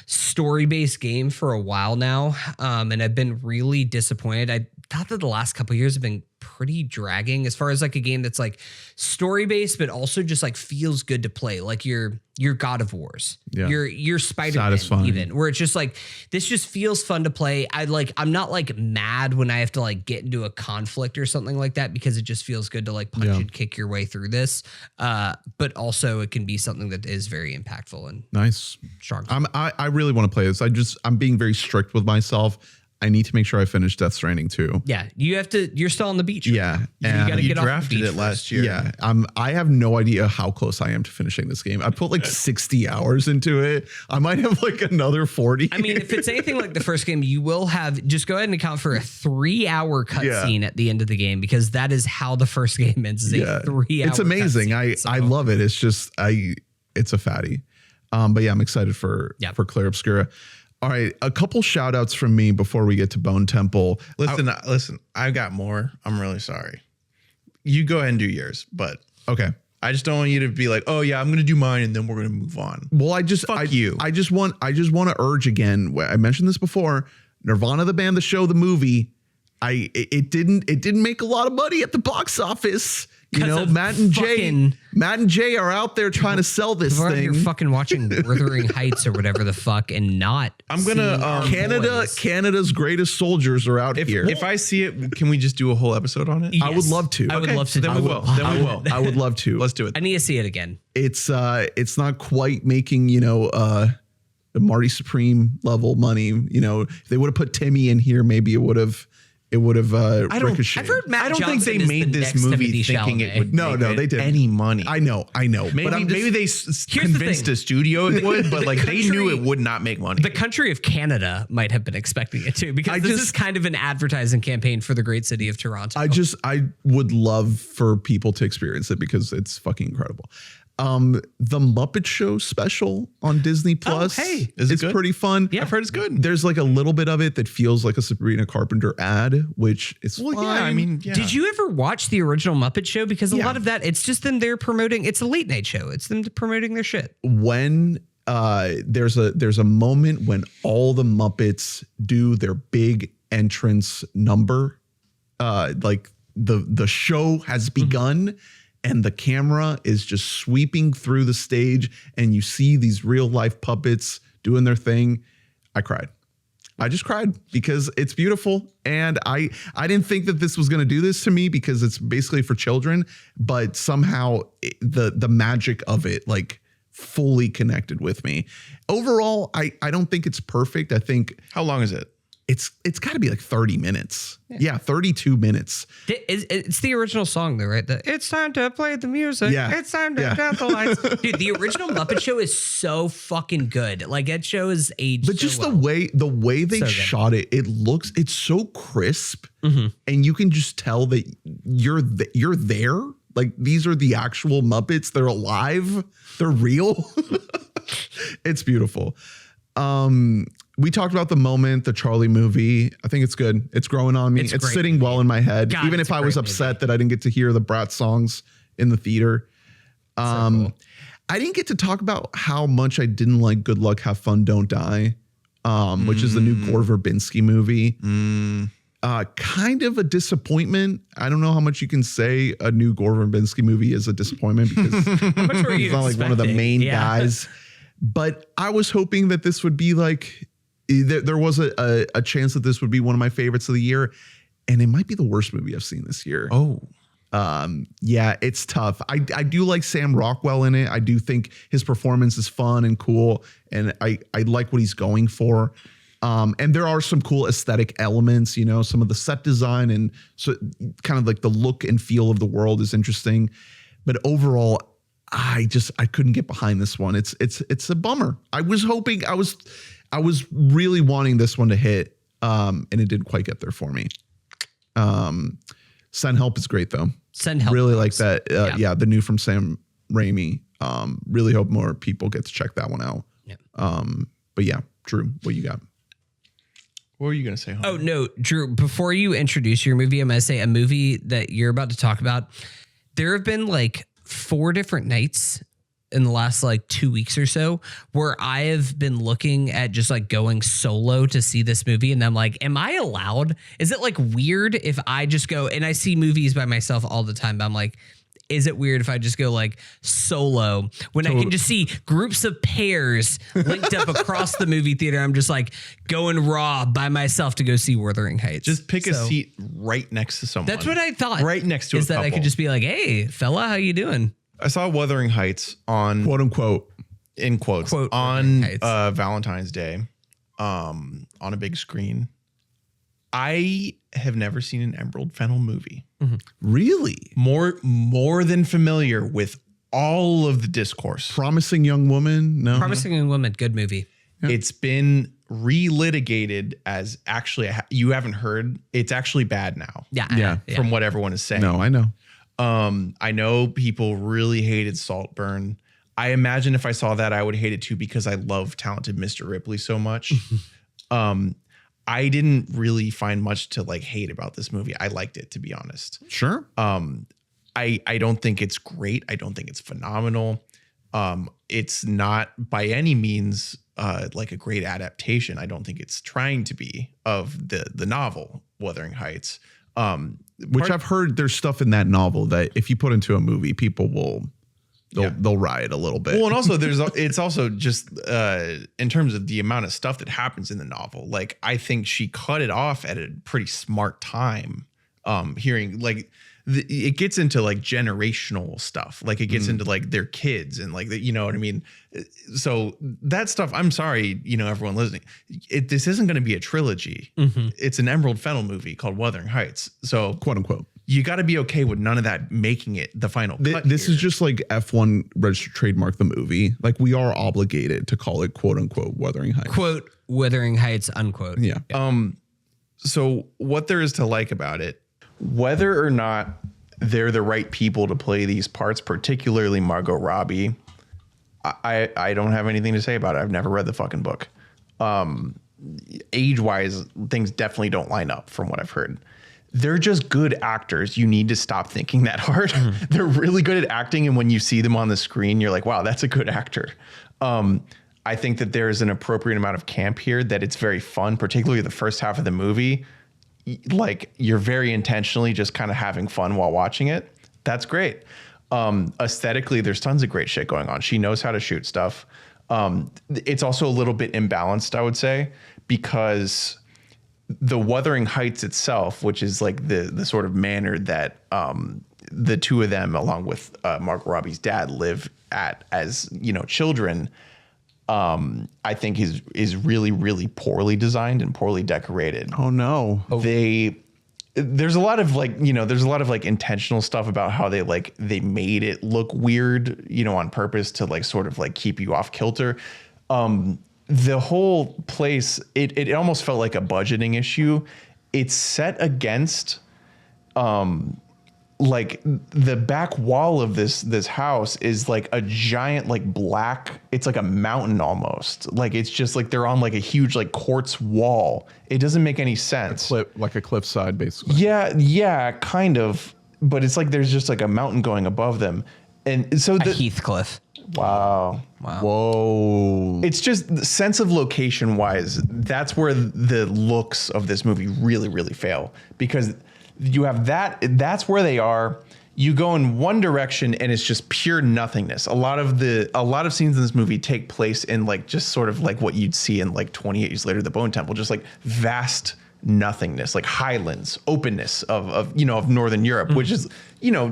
story-based game for a while now, and I've been really disappointed. I thought that the last couple of years have been pretty dragging as far as like a game that's like story-based, but also just like feels good to play. Like your God of Wars, your Spider-Man, even, where it's just like, this just feels fun to play. I'm not like mad when I have to like get into a conflict or something like that, because it just feels good to like punch and kick your way through this. But also it can be something that is very impactful and nice, strong. I really want to play this. I'm being very strict with myself. I need to make sure I finish Death Stranding too. Yeah, you're still on the beach. Yeah. You got to get off the drafted beach it last year. Yeah. I have no idea how close I am to finishing this game. I put like 60 hours into it. I might have like another 40. I mean, if it's anything like the first game, you will have, just go ahead and account for a 3-hour cutscene at the end of the game, because that is how the first game ends, is a 3-hour It's amazing. I love it. It's just, it's a fatty. But yeah, I'm excited for Clair Obscur. All right, a couple shout outs from me before we get to Bone Temple. Listen, I've got more. I'm really sorry. You go ahead and do yours, but okay. I just don't want you to be like, oh yeah, I'm going to do mine and then we're going to move on. Well, I just want to urge again. I mentioned this before. Nirvana, the band, the show, the movie. It didn't make a lot of money at the box office. You know, Matt and Jay are out there trying to sell this thing. You're fucking watching Wuthering Heights or whatever the fuck, and not. I'm gonna Canada's greatest soldiers are out here. If I see it, can we just do a whole episode on it? Yes. I would love to. I would love to. Then we will. I would love to. Let's do it. I need to see it again. It's not quite making the Marty Supreme level money. You know, if they would have put Timmy in here, maybe it would have ricocheted. I've heard Matt I don't Johnson think they made this movie thinking it would make they didn't. any money. I know. Maybe they convinced the studio it would, but like they knew it would not make money. The country of Canada might have been expecting it too, because this is kind of an advertising campaign for the great city of Toronto. I would love for people to experience it because it's fucking incredible. The Muppet Show special on Disney Plus. It's pretty fun. Yeah, I've heard it's good. There's like a little bit of it that feels like a Sabrina Carpenter ad, which is fine. Yeah, I mean, yeah. Did you ever watch the original Muppet Show? Because a lot of that, it's just them there promoting. It's a late night show. It's them promoting their shit. When there's a moment when all the Muppets do their big entrance number, like the show has begun. And the camera is just sweeping through the stage and you see these real life puppets doing their thing. I cried. I just cried because it's beautiful. And I didn't think that this was going to do this to me because it's basically for children, but somehow the magic of it like fully connected with me. Overall, I don't think it's perfect. I think. How long is it? It's got to be like 30 minutes. Yeah, 32 minutes. It's the original song though, right? It's time to play the music. Yeah. It's time to count the lights. Dude, the original Muppet Show is so fucking good. Like that show is aged. But just so the way they shot it, it's so crisp, and you can just tell that you're there. Like these are the actual Muppets. They're alive. They're real. It's beautiful. We talked about The Moment, the Charlie movie. I think it's good. It's growing on me. It's sitting well in my head. God, even if I was upset that I didn't get to hear the Bratz songs in the theater. Cool. I didn't get to talk about how much I didn't like Good Luck, Have Fun, Don't Die, which is the new Gore Verbinski movie. Kind of a disappointment. I don't know how much you can say a new Gore Verbinski movie is a disappointment because he's not like one of the main guys. But I was hoping that this would be like, there was a chance that this would be one of my favorites of the year. And it might be the worst movie I've seen this year. Oh. Yeah, it's tough. I do like Sam Rockwell in it. I do think his performance is fun and cool. And I like what he's going for. And there are some cool aesthetic elements, you know, some of the set design and so kind of like the look and feel of the world is interesting. But overall, I couldn't get behind this one. It's a bummer. I was hoping I was really wanting this one to hit. And it didn't quite get there for me. Send Help is great though. Send Help. Really like that. Yeah, the new from Sam Raimi. Really hope more people get to check that one out. Yeah. But yeah, Drew, what you got? What were you going to say? Oh, no, Drew, before you introduce your movie, I'm going to say a movie that you're about to talk about. There have been like 4 different nights in the last like 2 weeks or so where I have been looking at just like going solo to see this movie. And I'm like, am I allowed? Is it like weird if I just go and I see movies by myself all the time, but I'm like, is it weird if I just go like solo when I can just see groups of pairs linked up across the movie theater? I'm just like going raw by myself to go see Wuthering Heights. Just pick a seat right next to someone. That's what I thought. Right next to a couple. I could just be like, hey, fella, how you doing? I saw Wuthering Heights on quote unquote in quotes Quote, on Valentine's Day on a big screen. I have never seen an Emerald Fennell movie. Mm-hmm. Really? More than familiar with all of the discourse. Promising Young Woman? No. Promising Young Woman, good movie. Yeah. It's been relitigated as actually, you haven't heard, it's actually bad now. Yeah. From what everyone is saying. No, I know. I know people really hated Saltburn. I imagine if I saw that, I would hate it too because I love Talented Mr. Ripley so much. I didn't really find much to like hate about this movie. I liked it, to be honest. Sure. I don't think it's great. I don't think it's phenomenal. It's not by any means like a great adaptation. I don't think it's trying to be of the novel Wuthering Heights. Which I've heard there's stuff in that novel that if you put into a movie, people will they'll riot a little bit. Well, and also it's also just in terms of the amount of stuff that happens in the novel. Like I think she cut it off at a pretty smart time. Hearing like it gets into like generational stuff. Like it gets into like their kids and like you know what I mean. So that stuff. I'm sorry, you know, everyone listening. This isn't going to be a trilogy. Mm-hmm. It's an Emerald Fennell movie called Wuthering Heights. So quote unquote. You got to be okay with none of that making it the final cut. This is just like F1 registered trademark the movie. Like we are obligated to call it quote unquote Wuthering Heights. Quote Wuthering Heights unquote. Yeah. So what there is to like about it, whether or not they're the right people to play these parts, particularly Margot Robbie, I don't have anything to say about it. I've never read the fucking book. Age-wise, things definitely don't line up from what I've heard. They're just good actors. You need to stop thinking that hard. They're really good at acting. And when you see them on the screen, you're like, wow, that's a good actor. I think that there's an appropriate amount of camp here, that it's very fun, particularly the first half of the movie. Like you're very intentionally just kind of having fun while watching it. That's great. Aesthetically, there's tons of great shit going on. She knows how to shoot stuff. It's also a little bit imbalanced, I would say, because the Wuthering Heights itself, which is like the sort of manor that the two of them, along with Margot Robbie's dad, live at as, you know, children, I think is really, really poorly designed and poorly decorated. Oh no. There's a lot of like, you know, there's a lot of like intentional stuff about how they made it look weird, you know, on purpose to like sort of like keep you off kilter. The whole place, it almost felt like a budgeting issue. It's set against like the back wall of this house is like a giant like black, it's like a mountain almost. Like it's just like they're on like a huge like quartz wall. It doesn't make any sense. Like a cliffside, basically. Yeah, kind of. But it's like there's just like a mountain going above them. And so a Heathcliff. Wow. Whoa. It's just the sense of location wise, that's where the looks of this movie really, really fail, because you have that's where they are. You go in one direction and it's just pure nothingness. A lot of scenes in this movie take place in like just sort of like what you'd see in like 28 Years Later, The Bone Temple, just like vast nothingness, like highlands, openness of Northern Europe, which is,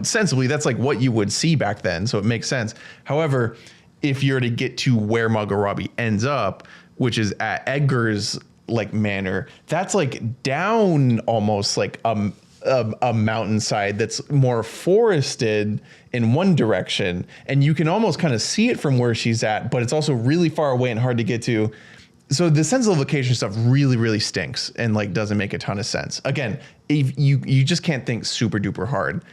sensibly that's like what you would see back then. So it makes sense. However, if you're to get to where Margot Robbie ends up, which is at Edgar's like manor, that's like down almost like a mountainside that's more forested in one direction, and you can almost kind of see it from where she's at, but it's also really far away and hard to get to. So the sense of location stuff really, really stinks and like doesn't make a ton of sense. Again, if you just can't think super duper hard.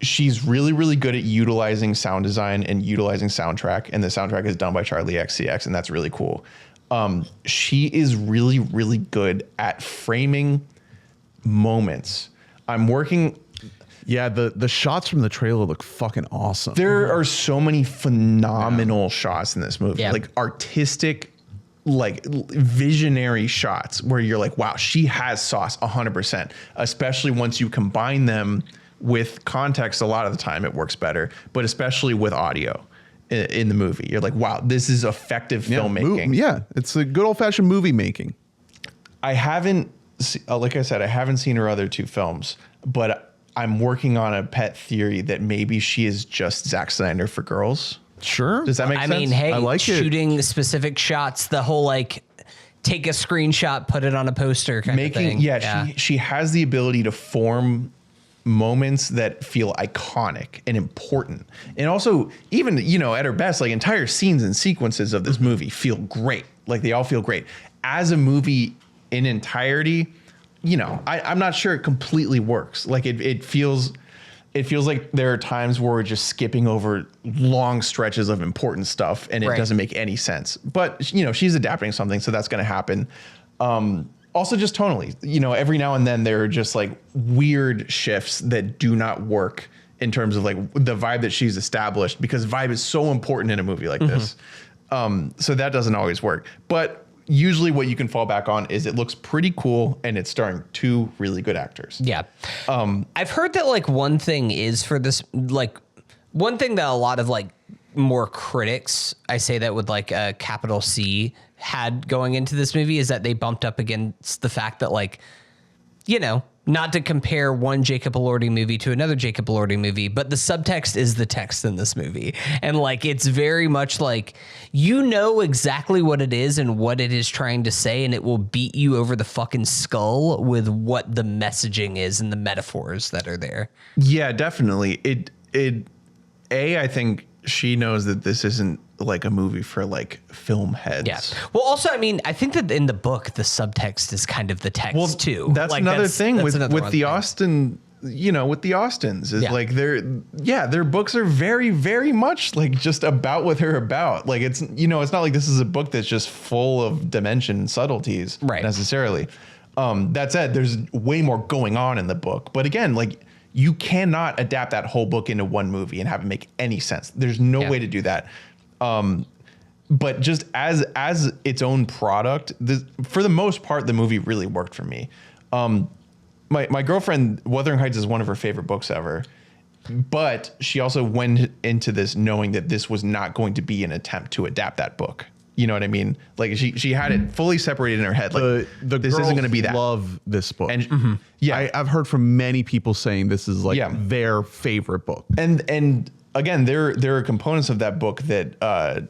She's really, really good at utilizing sound design and utilizing soundtrack, and the soundtrack is done by Charlie XCX, and that's really cool. She is really, really good at framing moments. The shots from the trailer look fucking awesome. There are so many phenomenal shots in this movie, like artistic, like visionary shots where you're like, wow, she has sauce 100%, especially once you combine them with context. A lot of the time it works better, but especially with audio in the movie, you're like, wow, this is effective filmmaking. It's a good old fashioned movie making. I haven't seen her other two films, but I'm working on a pet theory that maybe she is just Zack Snyder for girls. Sure. Does that make sense? I mean, hey, I like shooting specific shots, the whole like take a screenshot, put it on a poster kind of thing. She has the ability to form moments that feel iconic and important. And also, even, at her best, like entire scenes and sequences of this movie feel great. Like they all feel great. As a movie in entirety, I'm not sure it completely works. Like it feels like there are times where we're just skipping over long stretches of important stuff and it doesn't make any sense. But, she's adapting something, so that's going to happen. Also just tonally, every now and then there are just like weird shifts that do not work in terms of like the vibe that she's established, because vibe is so important in a movie like this. So that doesn't always work. But usually what you can fall back on is it looks pretty cool and it's starring two really good actors. Yeah. I've heard that like one thing is for this, like one thing that a lot of like more critics, I say that with like a capital C, had going into this movie is that they bumped up against the fact that like, not to compare one Jacob Elordi movie to another Jacob Elordi movie, but the subtext is the text in this movie. And like, it's very much like, exactly what it is and what it is trying to say, and it will beat you over the fucking skull with what the messaging is and the metaphors that are there. Yeah, definitely. I think she knows that this isn't like a movie for like film heads. Yeah. Well, also, I mean, I think that in the book, the subtext is kind of the text too. That's like, another thing with the Austen, with the Austins is like their books are very, very much like just about what they're about. Like it's not like this is a book that's just full of dimension and subtleties necessarily. That said, there's way more going on in the book. But again, like you cannot adapt that whole book into one movie and have it make any sense. There's no way to do that. But just as its own product, for the most part, the movie really worked for me. My girlfriend, Wuthering Heights is one of her favorite books ever, but she also went into this knowing that this was not going to be an attempt to adapt that book. You know what I mean? Like she had it fully separated in her head. Like this isn't going to be that. Love this book. And I've heard from many people saying this is like their favorite book. And again, there are components of that book that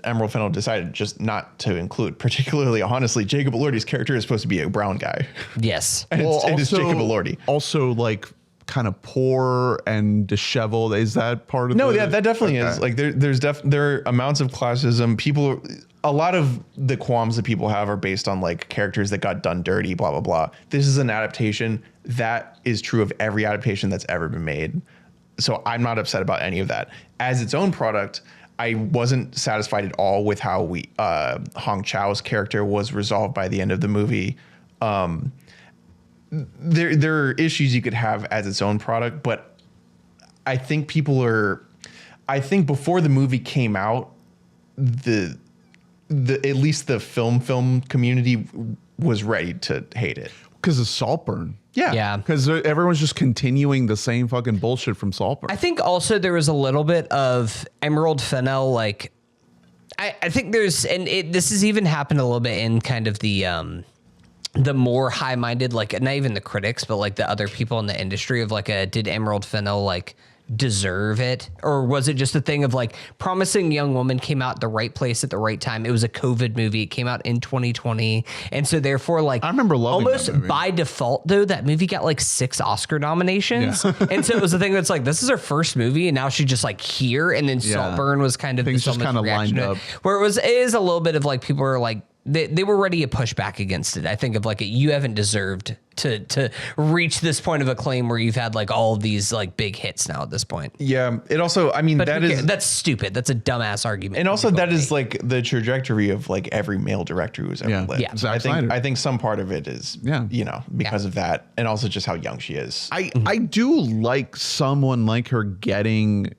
Emerald Fennell decided just not to include. Particularly, honestly, Jacob Elordi's character is supposed to be a brown guy. Yes. And it's Jacob Elordi. Also, like kind of poor and disheveled. Is that part of No, the, yeah, that definitely is. Like there are amounts of classism. People, a lot of the qualms that people have are based on like characters that got done dirty, blah, blah, blah. This is an adaptation. That is true of every adaptation that's ever been made. So I'm not upset about any of that. As its own product, I wasn't satisfied at all with how Hong Chau's character was resolved by the end of the movie. There are issues you could have as its own product, but I think I think before the movie came out, the at least the film community was ready to hate it. Because of Saltburn. Yeah. Because everyone's just continuing the same fucking bullshit from Saltburn. I think also there was a little bit of Emerald Fennell, like, I think there's, and this has even happened a little bit in kind of the more high-minded, like, not even the critics, but like the other people in the industry of like, did Emerald Fennell like deserve it? Or was it just a thing of like Promising Young Woman came out at the right place at the right time? It was a COVID movie. It came out in 2020. And so therefore, like, I remember loving almost that movie. by default though, that movie got like 6 Oscar nominations. Yeah. And so it was the thing that's like, this is her first movie and now she's just like here. And then Saltburn was kind of things just kind of lined up. Where it is a little bit of like, people are like, they were ready to push back against it. I think of like, you haven't deserved to reach this point of acclaim where you've had like all of these like big hits now at this point. Yeah. It also, I mean, But that's stupid. That's a dumbass argument. And also that is like the trajectory of like every male director who's ever lived. Yeah. Zack Snyder. I think some part of it is, you know, because of that. And also just how young she is. I do like someone like her getting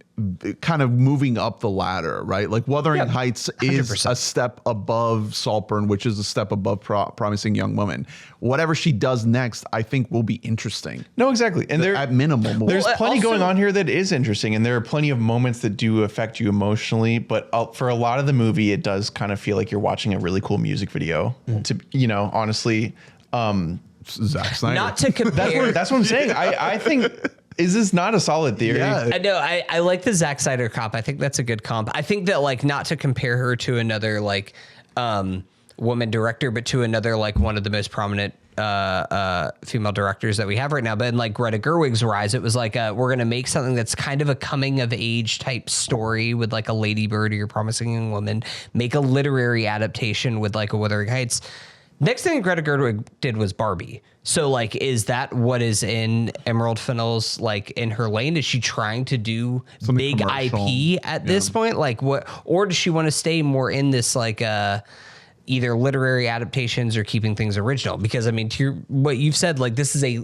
kind of moving up the ladder, right? Like Wuthering Heights is 100%. a step above Saltburn, which is a step above Promising Young Woman. Whatever she does next, I think will be interesting. No, exactly. And there, at minimum, there's plenty also going on here that is interesting. And there are plenty of moments that do affect you emotionally. But for a lot of the movie, it does kind of feel like you're watching a really cool music video. To, you know, honestly, Zack Snyder. Not to compare. that's what I'm saying. I think, is this not a solid theory? Yeah. I know. I like the Zack Snyder comp. I think that's a good comp. I think that like not to compare her to another like woman director, but to another like one of the most prominent female directors that we have right now. But in like Greta Gerwig's rise, it was like we're gonna make something that's kind of a coming of age type story with like a Lady Bird or Your Promising Young Woman. Make a literary adaptation with like a Wuthering Heights. Next thing Greta Gerwig did was Barbie. So like, is that what is in Emerald Fennell's like in her lane? Is she trying to do Something big commercial. IP at this point? Like what, or does she want to stay more in this like either literary adaptations or keeping things original? Because I mean, to what you've said, like this is a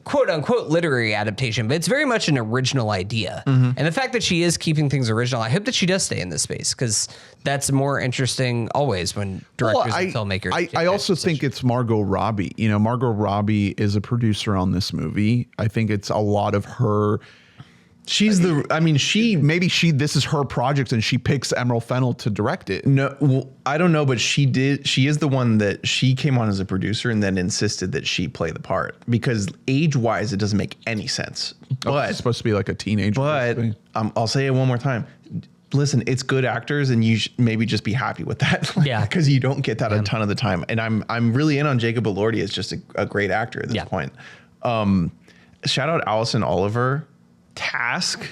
quote unquote literary adaptation, but it's very much an original idea. And the fact that she is keeping things original, I hope that she does stay in this space because that's more interesting always when directors and filmmakers. I also think it's Margot Robbie. You know, Margot Robbie is a producer on this movie. I think it's a lot of her. She's the, I mean, this is her project and she picks Emerald Fennell to direct it. no, well, I don't know, but she is the one that she came on as a producer and then insisted that she play the part because age wise, it doesn't make any sense. But It's supposed to be like a teenager. But I'll say it one more time. Listen, it's good actors, and you maybe just be happy with that. Yeah, because you don't get that a ton of the time. And I'm really in on Jacob Elordi as just a great actor at this point. Shout out Allison Oliver, Task.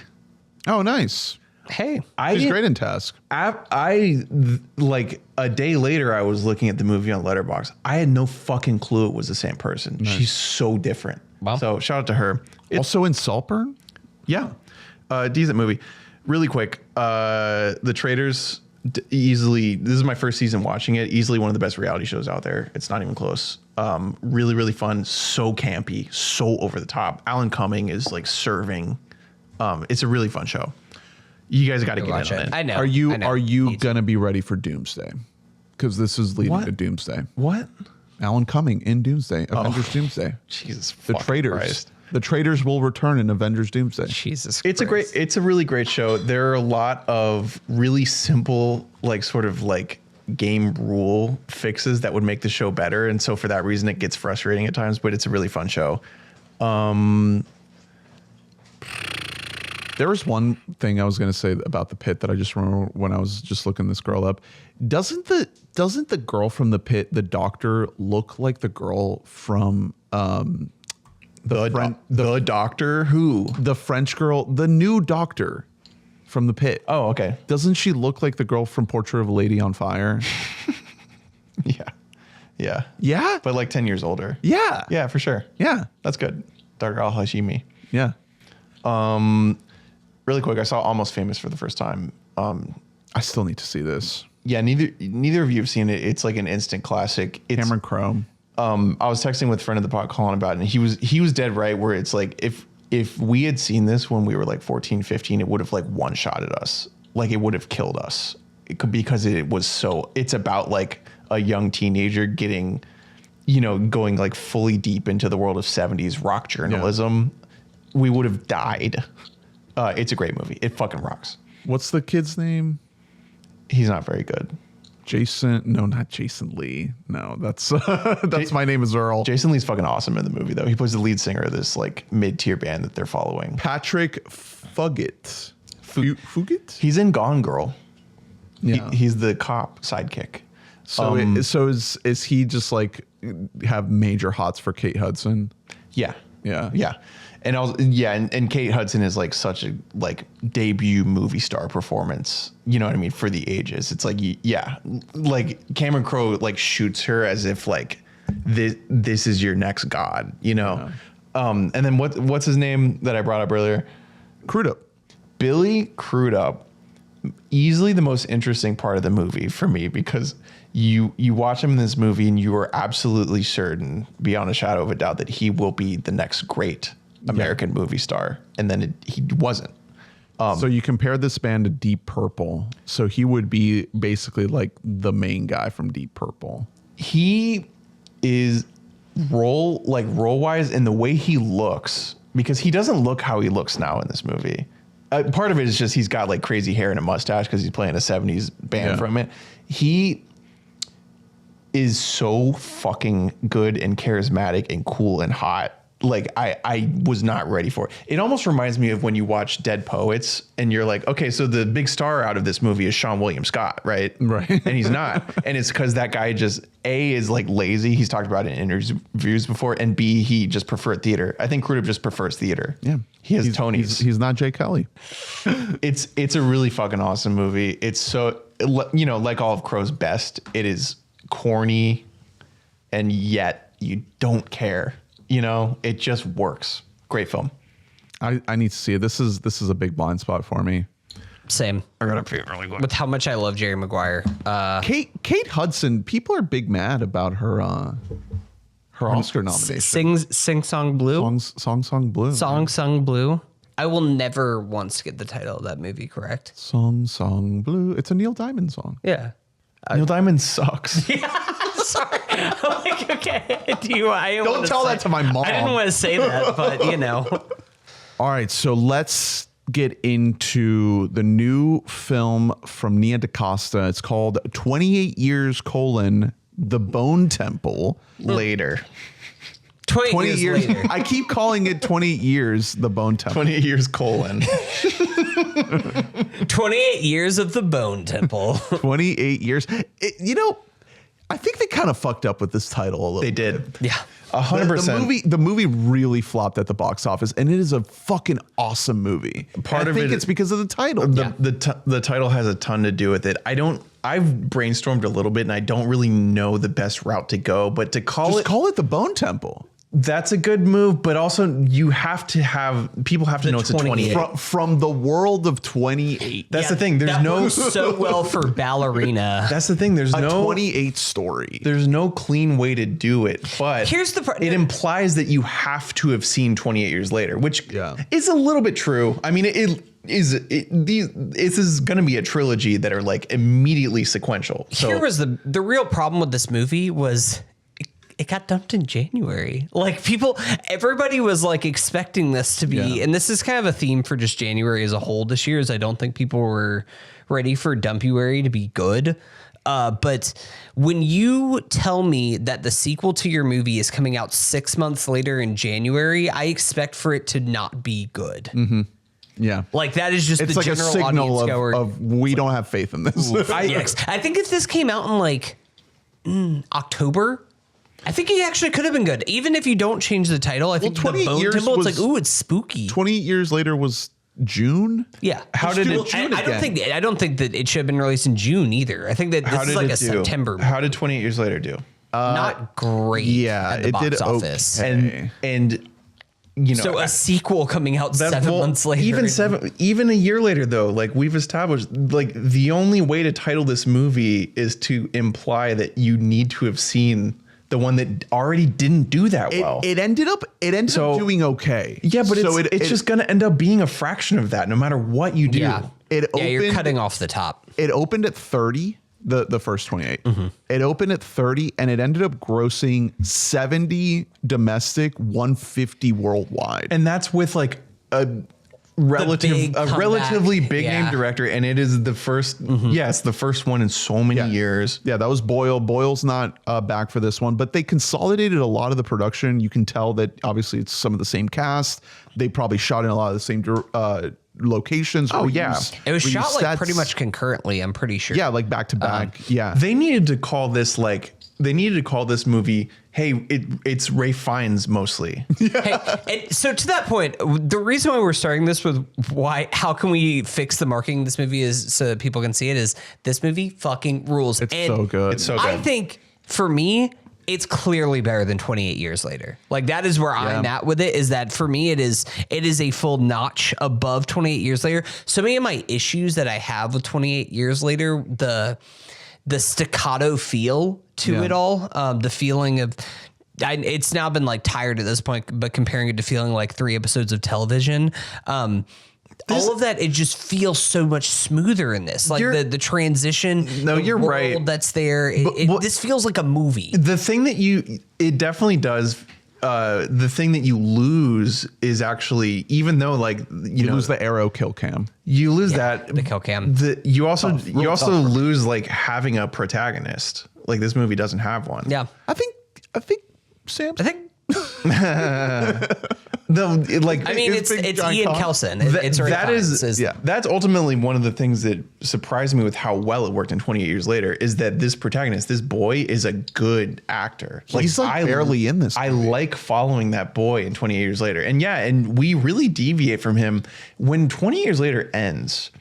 Oh, nice. Hey, She's great in Task. I like a day later, I was looking at the movie on Letterboxd. I had no fucking clue it was the same person. Nice. She's so different. Wow. So shout out to her. Also in Saltburn. Yeah, decent movie. Really quick, The Traitors, easily, this is my first season watching it, easily one of the best reality shows out there. It's not even close. Really, really fun, so campy, so over the top. Alan Cumming is like serving. It's a really fun show. You guys got to get in on it. I know. Are you going to be ready for Doomsday? Because this is leading to Doomsday. What? Alan Cumming in Doomsday, Avengers Doomsday. Jesus, The Traitors. Christ. The Traitors will return in Avengers Doomsday. Jesus Christ. It's a really great show. There are a lot of really simple, like sort of like game rule fixes that would make the show better. And so for that reason, it gets frustrating at times, but it's a really fun show. There was one thing I was going to say about The Pit that I just remember when I was just looking this girl up. Doesn't the girl from The Pit, the doctor, look like the girl from The doctor who? The French girl, the new doctor from the Pit. Oh, okay. Doesn't she look like the girl from Portrait of a Lady on Fire? Yeah. Yeah? But like 10 years older. Yeah. Yeah, for sure. Yeah. That's good. Dr. Al-Hashimi. Yeah. Really quick, I saw Almost Famous for the first time. I still need to see this. Yeah, neither of you have seen it. It's like an instant classic. It's, Cameron Crowe. I was texting with a friend of the pod, Colin, about it, and he was dead right, where it's like if we had seen this when we were like 14, 15, it would have like one-shotted us. Like it would have killed us. Because it's about like a young teenager getting, going like fully deep into the world of 70s rock journalism. Yeah. We would have died. It's a great movie. It fucking rocks. What's the kid's name? He's not very good. Jason. No, not Jason Lee. No, that's My Name is Earl. Jason Lee's fucking awesome in the movie, though. He plays the lead singer of this like mid-tier band that they're following. Patrick Fugit. Fugit? He's in Gone Girl. Yeah. He's the cop sidekick. So is he just like have major hots for Kate Hudson? Yeah. Yeah. Yeah. And Kate Hudson is like such a like debut movie star performance. You know what I mean? For the ages. It's like, yeah, like Cameron Crowe like shoots her as if like this is your next god, Yeah. And then what's his name that I brought up earlier? Crudup. Billy Crudup. Easily the most interesting part of the movie for me, because you watch him in this movie and you are absolutely certain, beyond a shadow of a doubt, that he will be the next great American movie star. And then he wasn't. So you compare this band to Deep Purple. So he would be basically like the main guy from Deep Purple. He is role wise in the way he looks, because he doesn't look how he looks now in this movie. Part of it is just he's got like crazy hair and a mustache because he's playing a 70s band from it. He is so fucking good and charismatic and cool and hot. Like I was not ready for it. It almost reminds me of when you watch Dead Poets and you're like, okay, so the big star out of this movie is Sean William Scott, right? Right. And he's not. And it's because that guy just is like lazy. He's talked about it in interviews before. And B, he just preferred theater. I think Crudup just prefers theater. Yeah. He has Tonys. He's not Jay Kelly. It's a really fucking awesome movie. It's so, like all of Crowe's best, it is corny and yet you don't care. It just works. Great film. I need to see it. This is a big blind spot for me. Same. I gotta pee really quick. With how much I love Jerry Maguire. Kate Hudson, people are big mad about her Oscar nomination. Sing Song Blue? Song Blue. Song Blue. I will never once get the title of that movie correct. Song Blue. It's a Neil Diamond song. Yeah. Neil Diamond sucks. Sorry. I'm like, okay. Don't tell that to my mom. I didn't want to say that, but All right, so let's get into the new film from Nia DaCosta. It's called 28 Years, The Bone Temple. Later. 20 years later. I keep calling it 28 Years, The Bone Temple. 28 years, 28 years of The Bone Temple. 28 years. I think they kind of fucked up with this title a little bit. They did. Yeah. 100%. The movie really flopped at the box office, and it is a fucking awesome movie. I think it's because of the title. The title has a ton to do with it. I've brainstormed a little bit, and I don't really know the best route to go, but to call it The Bone Temple. That's a good move, but also people have to know it's a 28 from the world of 28. That's the thing. There's no works so well for Ballerina. That's the thing. There's no 28 story. There's no clean way to do it. But here's the part. It implies that you have to have seen 28 Years Later, which is a little bit true. I mean, this is going to be a trilogy that are like immediately sequential. So here was the real problem with this movie was it got dumped in January. Like everybody was like expecting this to be, and this is kind of a theme for just January as a whole this year, is I don't think people were ready for Dumpuary to be good. But when you tell me that the sequel to your movie is coming out 6 months later in January, I expect for it to not be good. Mm-hmm. Yeah. Like that is just it's the like general a signal audience of we don't have faith in this. I think if this came out in like October, I think it actually could have been good. Even if you don't change the title, I think the 28 Bone years Temple, it's was- like, ooh, it's spooky. 28 years later was June. Yeah. How did it? I don't think that it should have been released in June either. I think that How this did is like it a do? September. How did 28 Years Later do? Not great. yeah, at the it box did office. okay. And you know, So a sequel coming out that- 7 well, months later. even a year later though, like we've established, like the only way to title this movie is to imply that you need to have seen the one that already didn't do that well. It ended up doing okay. Yeah, but so it's just going to end up being a fraction of that no matter what you do. Yeah. You're cutting off the top. It opened at 30, the first 28. It opened at 30 and it ended up grossing 70 domestic, 150 worldwide. And that's with like a relatively big Yeah. name director, and it is the first the first one in so many years. Yeah, that was Boyle. Boyle's not back for this one, but they consolidated a lot of the production. You can tell that obviously it's some of the same cast. They probably shot in a lot of the same locations. Oh, yeah. It was shot like sets. pretty much concurrently, I'm pretty sure. Yeah, like back to back. Yeah. They needed to call this movie, hey, it's Ralph Fiennes mostly. Hey, and so to that point, the reason why we're starting this with how can we fix the marketing of this movie is so that people can see it is this movie fucking rules. It's so good. It's so good. I think for me, it's clearly better than 28 Years Later. Like that is where I'm at with it, is that for me, it is a full notch above 28 Years Later. So many of my issues that I have with 28 Years Later, the staccato feel to it all, the feeling of, it's now been like tired at this point, but comparing it to feeling like 3 episodes of television, all of that, it just feels so much smoother in this. Like the transition. No, the you're world right. That's there. This feels like a movie. The thing that it definitely does. The thing that you lose is actually, even though like you lose the arrow kill cam. you lose that the kill cam. You also lose like having a protagonist. Like this movie doesn't have one. Yeah. I think Sam. I think, Like I mean, It's it's big John Ian Cox. Kelson. It's Ray Fiennes. That's ultimately one of the things that surprised me with how well it worked in 28 Years Later is that this protagonist, this boy, is a good actor. He's like barely in this I movie. like following that boy in 28 Years Later. And we really deviate from him. When 28 Years Later ends,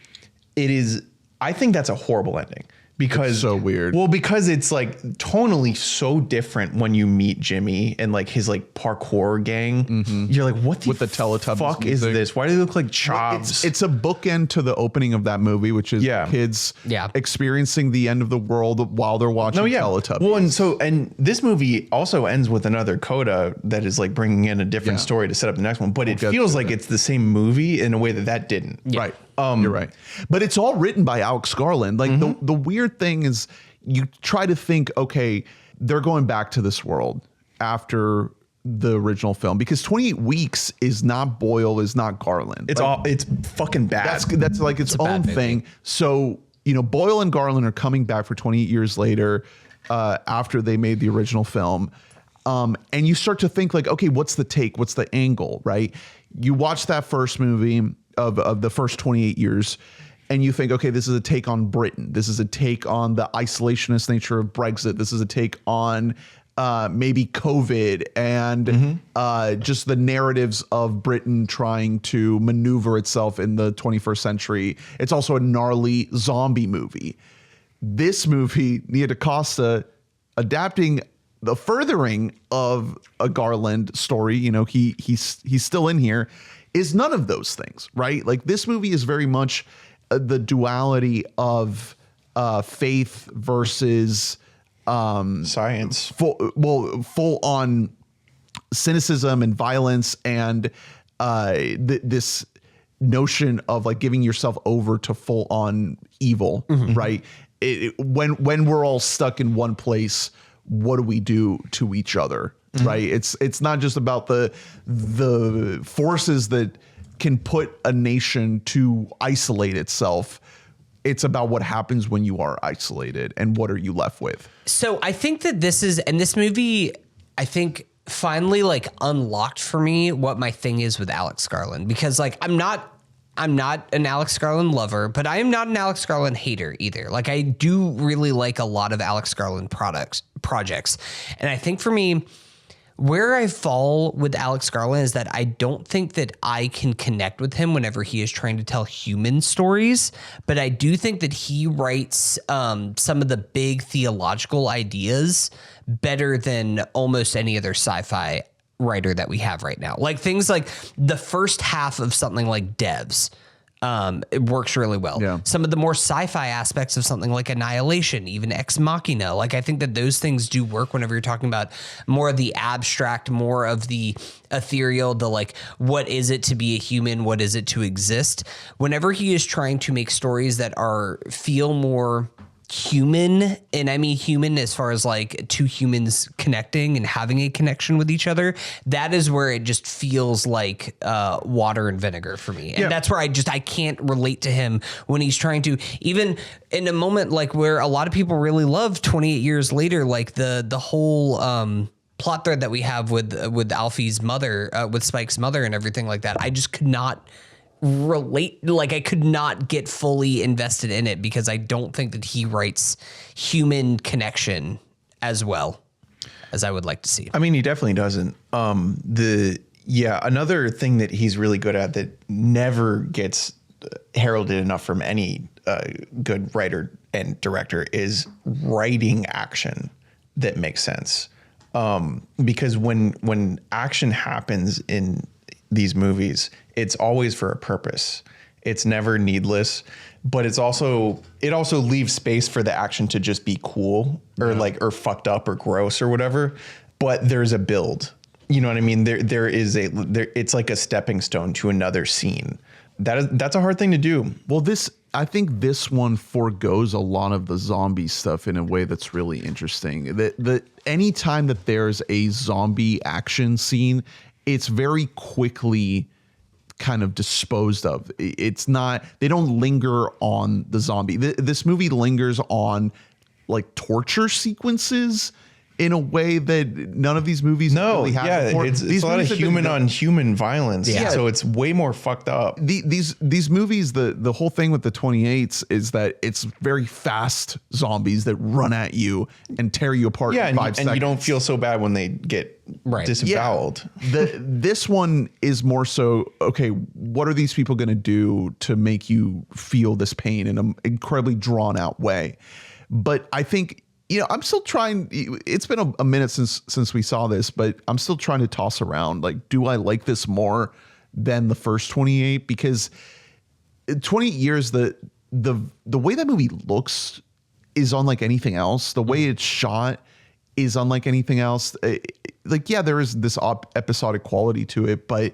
I think that's a horrible ending. Because It's so weird. Well, because it's like tonally so different when you meet Jimmy and like his like parkour gang. You're like, what the, With the Teletubbies fuck is music. this? Why do they look like Chobs? It's a bookend to the opening of that movie, which is Yeah. kids Yeah. experiencing the end of the world while they're watching Teletubbies. Well, and this movie also ends with another coda that is like bringing in a different Yeah. story to set up the next one, but it get feels to like it's the same movie in a way that didn't. Right. You're right. But it's all written by Alex Garland. Like the weird thing is you try to think, okay, they're going back to this world after the original film because 28 Weeks is not Boyle, is not Garland. It's fucking bad. That's like its own thing. So, Boyle and Garland are coming back for 28 years later after they made the original film. And you start to think like, okay, what's the take? What's the angle, right? You watch that first movie of the first 28 years and you think, okay, this is a take on Britain. This is a take on the isolationist nature of Brexit. This is a take on maybe COVID and just the narratives of Britain trying to maneuver itself in the 21st century. It's also a gnarly zombie movie. This movie, Nia DaCosta, adapting the furthering of a Garland story, he's still in here, is none of those things, right? Like this movie is very much the duality of faith versus science. Full on cynicism and violence and this notion of like giving yourself over to full on evil, right? When we're all stuck in one place, what do we do to each other, right? It's not just about the forces that can put a nation to isolate itself. It's about what happens when you are isolated and what are you left with. So I think that this movie, I think finally like unlocked for me what my thing is with Alex Garland, because like I'm not I'm not an Alex Garland lover, but I am not an Alex Garland hater either. Like, I do really like a lot of Alex Garland projects. And I think for me, where I fall with Alex Garland is that I don't think that I can connect with him whenever he is trying to tell human stories, but I do think that he writes some of the big theological ideas better than almost any other sci-fi writer that we have right now. Like things like the first half of something like Devs. It works really well. Yeah. Some of the more sci-fi aspects of something like Annihilation, even Ex Machina. Like, I think that those things do work whenever you're talking about more of the abstract, more of the ethereal, the like, what is it to be a human? What is it to exist? Whenever he is trying to make stories that feel more human, and I mean human as far as like two humans connecting and having a connection with each other, that is where it just feels like water and vinegar for me. And that's where I can't relate to him when he's trying to, even in a moment like where a lot of people really love 28 years later, like the whole plot thread that we have with Alfie's mother, with Spike's mother and everything like that. I just could not relate, like I could not get fully invested in it because I don't think that he writes human connection as well as I would like to see. I mean, he definitely doesn't. Another thing that he's really good at that never gets heralded enough from any good writer and director is writing action that makes sense. Because when action happens in these movies, it's always for a purpose. It's never needless, but it also leaves space for the action to just be cool or or fucked up or gross or whatever. But there's a build. You know what I mean? It's like a stepping stone to another scene. That's a hard thing to do. Well, I think this one forgoes a lot of the zombie stuff in a way that's really interesting. That any time that there's a zombie action scene, it's very quickly kind of disposed of. It's not, they don't linger on the zombie. This movie lingers on like torture sequences in a way that none of these movies really have before. It's a lot of human on human violence. Yeah. So it's way more fucked up. These movies, the whole thing with the 28s is that it's very fast zombies that run at you and tear you apart in 5 seconds. And you don't feel so bad when they get disemboweled. Yeah. This one is more so, okay, what are these people going to do to make you feel this pain in an incredibly drawn out way? But I think, I'm still trying. It's been a minute since we saw this, but I'm still trying to toss around. Like, do I like this more than the first 28? Because 28 years, the way that movie looks is unlike anything else. The way it's shot is unlike anything else. There is this episodic quality to it, but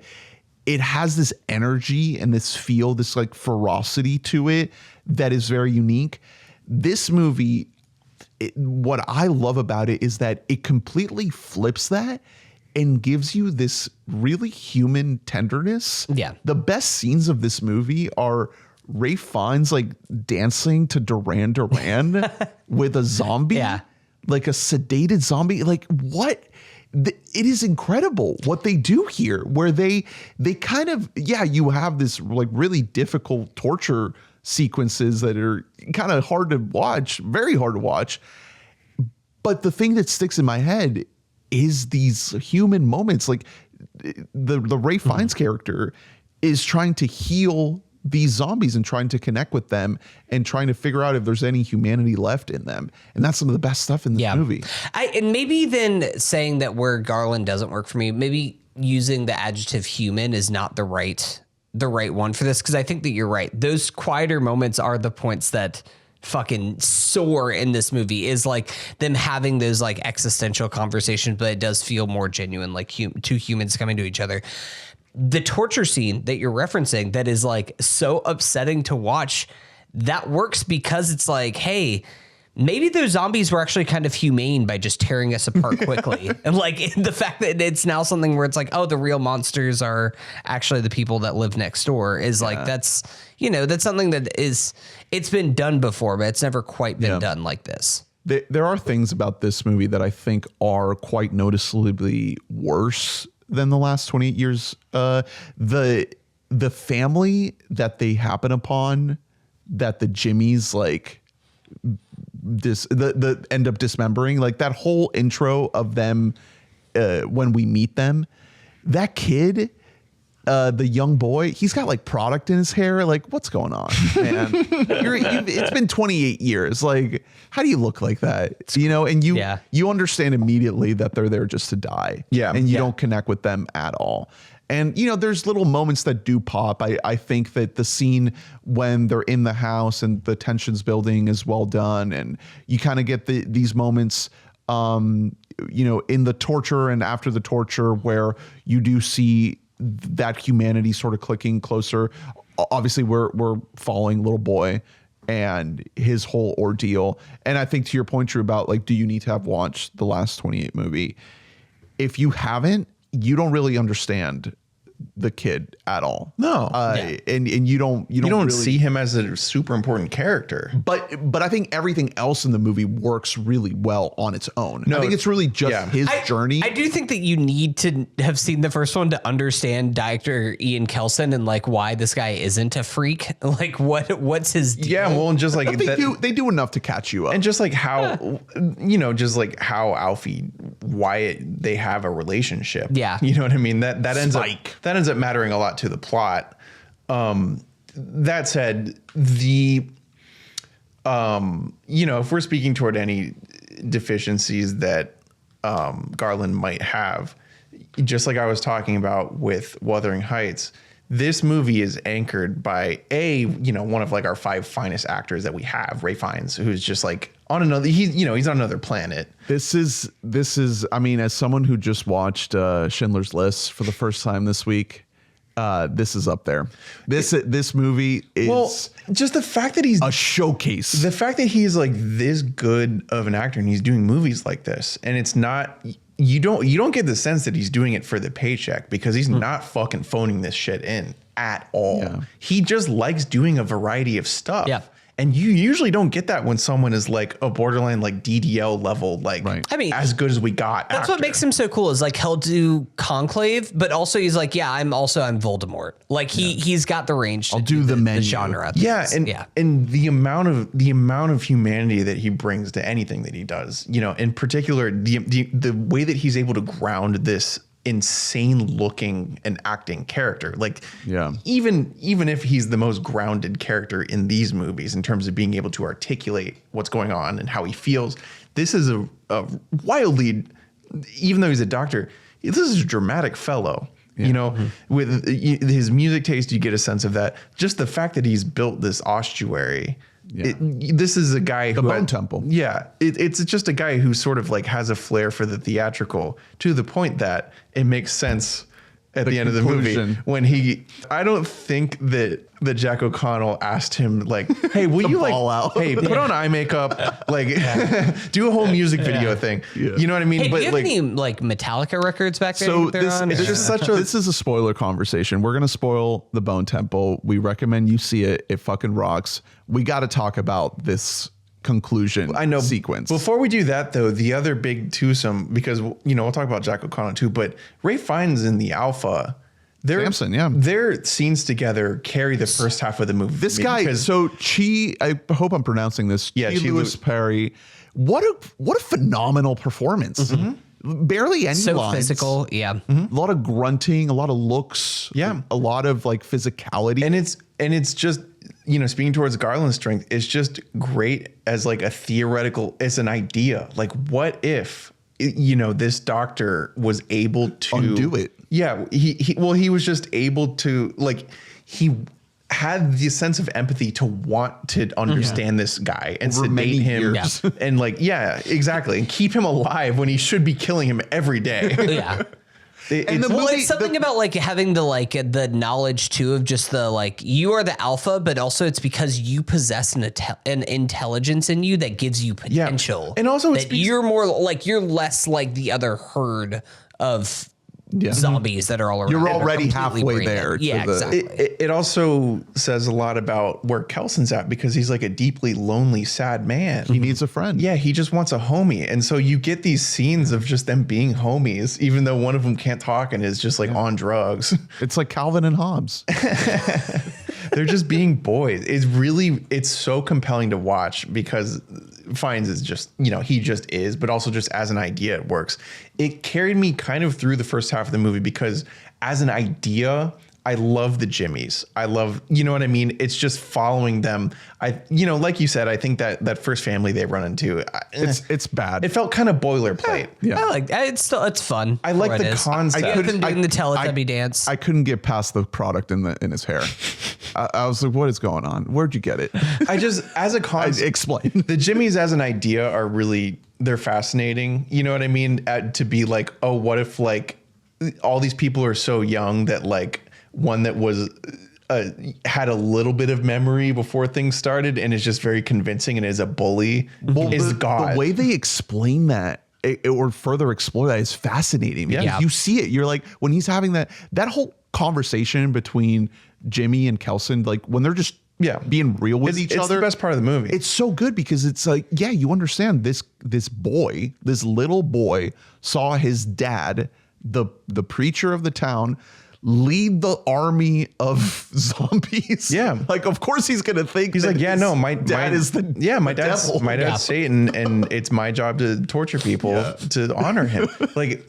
it has this energy and this feel, this like ferocity to it that is very unique. This movie, what I love about it is that it completely flips that and gives you this really human tenderness. Yeah. The best scenes of this movie are Ralph Fiennes like dancing to Duran Duran with a zombie. Yeah. Like a sedated zombie. Like what? It is incredible what they do here, where they kind of, you have this like really difficult torture sequences that are kind of hard to watch, very hard to watch. But the thing that sticks in my head is these human moments. Like the Ralph Fiennes character is trying to heal these zombies and trying to connect with them and trying to figure out if there's any humanity left in them. And that's some of the best stuff in this movie. And maybe then saying that where Garland doesn't work for me, maybe using the adjective human is not the right one for this, because I think that you're right. Those quieter moments are the points that fucking soar in this movie, is like them having those like existential conversations, but it does feel more genuine, like two humans coming to each other. The torture scene that you're referencing that is like so upsetting to watch, that works because it's like, hey, maybe those zombies were actually kind of humane by just tearing us apart quickly. And like the fact that it's now something where it's like, oh, the real monsters are actually the people that live next door is like, that's something that it's been done before, but it's never quite been done like this. There are things about this movie that I think are quite noticeably worse than the last 28 years. The the family that they happen upon, that the Jimmys like the end up dismembering, like that whole intro of them when we meet them, that kid, the young boy, he's got like product in his hair. Like, what's going on, man? It's been 28 years. Like, how do you look like that? You know, and you understand immediately that they're there just to die. Yeah. And you don't connect with them at all. And, you know, there's little moments that do pop. I think that the scene when they're in the house and the tension's building is well done. And you kind of get these moments, you know, in the torture and after the torture where you do see that humanity sort of clicking closer. Obviously, we're following little boy and his whole ordeal. And I think to your point, Drew, about like, do you need to have watched the last 28 movie? If you haven't, you don't really understand the kid at all. No. And you don't really see him as a super important character. But I think everything else in the movie works really well on its own. No, I think it's really just his journey. I do think that you need to have seen the first one to understand Dr. Ian Kelson and like why this guy isn't a freak. Like what's his deal? Yeah, well, and just like they do enough to catch you up. and just like how you know, just like how Alfie Wyatt, they have a relationship. Yeah. You know what I mean? That ends up mattering a lot to the plot. That said, you know, if we're speaking toward any deficiencies that Garland might have, just like I was talking about with Wuthering Heights, this movie is anchored by one of like our 5 finest actors that we have, Ralph Fiennes, who's just like on another, he's on another planet. This is, I mean, as someone who just watched Schindler's List for the first time this week, this is up there. This movie is just the fact that he's a showcase. The fact that he's like this good of an actor and he's doing movies like this, and it's not, you don't get the sense that he's doing it for the paycheck, because he's not fucking phoning this shit in at all. Yeah. He just likes doing a variety of stuff. Yeah. And you usually don't get that when someone is like a borderline like DDL level, like I mean, as good as we got. That's what makes him so cool, is like he'll do Conclave, but also he's like, yeah, I'm Voldemort. Like he's got the range to I'll do the menu. genre. Yeah, and the amount of humanity that he brings to anything that he does, you know, in particular the way that he's able to ground this insane looking and acting character, like even if he's the most grounded character in these movies in terms of being able to articulate what's going on and how he feels, this is a wildly, even though he's a doctor, this is a dramatic fellow. You know, with his music taste, you get a sense of that. Just the fact that he's built this ossuary. This is a guy who Bone Temple. Yeah, it's just a guy who sort of like has a flair for the theatrical, to the point that it makes sense at the end of the movie when I don't think that Jack O'Connell asked him like, hey, will you like, hey, put on eye makeup, like do a whole music video thing. Yeah. You know what I mean? Hey, but do you have any like Metallica records back there? So this is a spoiler conversation. We're going to spoil the Bone Temple. We recommend you see it. It fucking rocks. We got to talk about this conclusion sequence. Before we do that, though, the other big twosome, because, you know, we'll talk about Jack O'Connell too, but Ralph Fiennes in the Alpha, their scenes together carry the first half of the movie. This guy, I hope I'm pronouncing this. Yeah, Lewis Perry. What a phenomenal performance. Mm-hmm. Barely any so lines. Physical, yeah. Mm-hmm. A lot of grunting, a lot of looks, a lot of like physicality, and it's just, you know, speaking towards Garland's strength, it's just great as like a theoretical, it's an idea. Like, what if, you know, this doctor was able to undo it? Yeah, he was just able to, like, he had the sense of empathy to want to understand this guy and sedate him and like, exactly, and keep him alive when he should be killing him every day. Yeah. It's something about like having the knowledge too of just the like, you are the alpha, but also it's because you possess an intelligence in you that gives you potential. And also that you're more like, you're less like the other herd of zombies that are all around. You're that are already completely halfway brain dead. there to Yeah, the- exactly. It also says a lot about where Kelson's at, because he's like a deeply lonely, sad man. He needs a friend. Yeah, he just wants a homie. And so you get these scenes of just them being homies, even though one of them can't talk and is just like on drugs. It's like Calvin and Hobbes. They're just being boys. It's so compelling to watch, because Fiennes is just, he just is, but also just as an idea, it works. It carried me kind of through the first half of the movie, because as an idea, I love the Jimmies. I love, you know what I mean? It's just following them. Like you said, I think that first family they run into, It's bad. it felt kind of boilerplate. Yeah. I like it's fun. I like for what the it is. concept. I couldn't do the Teletubby dance. I couldn't get past the product in his hair. I was like, what is going on? Where'd you get it? I just, as a concept, Explain. the Jimmies as an idea are really, they're fascinating. You know what I mean? To be like, oh, what if like all these people are so young that like one that was had a little bit of memory before things started and is just very convincing and is a bully is God. The way they explain that or further explore that is fascinating. Because Yeah. you see it. You're like, when he's having that whole conversation between Jimmy and Kelson, like when they're just being real with each other. It's the best part of the movie. It's so good because it's like, yeah, you understand this little boy saw his dad, the preacher of the town, lead the army of zombies. Yeah. Like, of course he's going to think He's like, yeah, no, my dad is the my dad's devil. dad's Satan, and it's my job to torture people to honor him. Like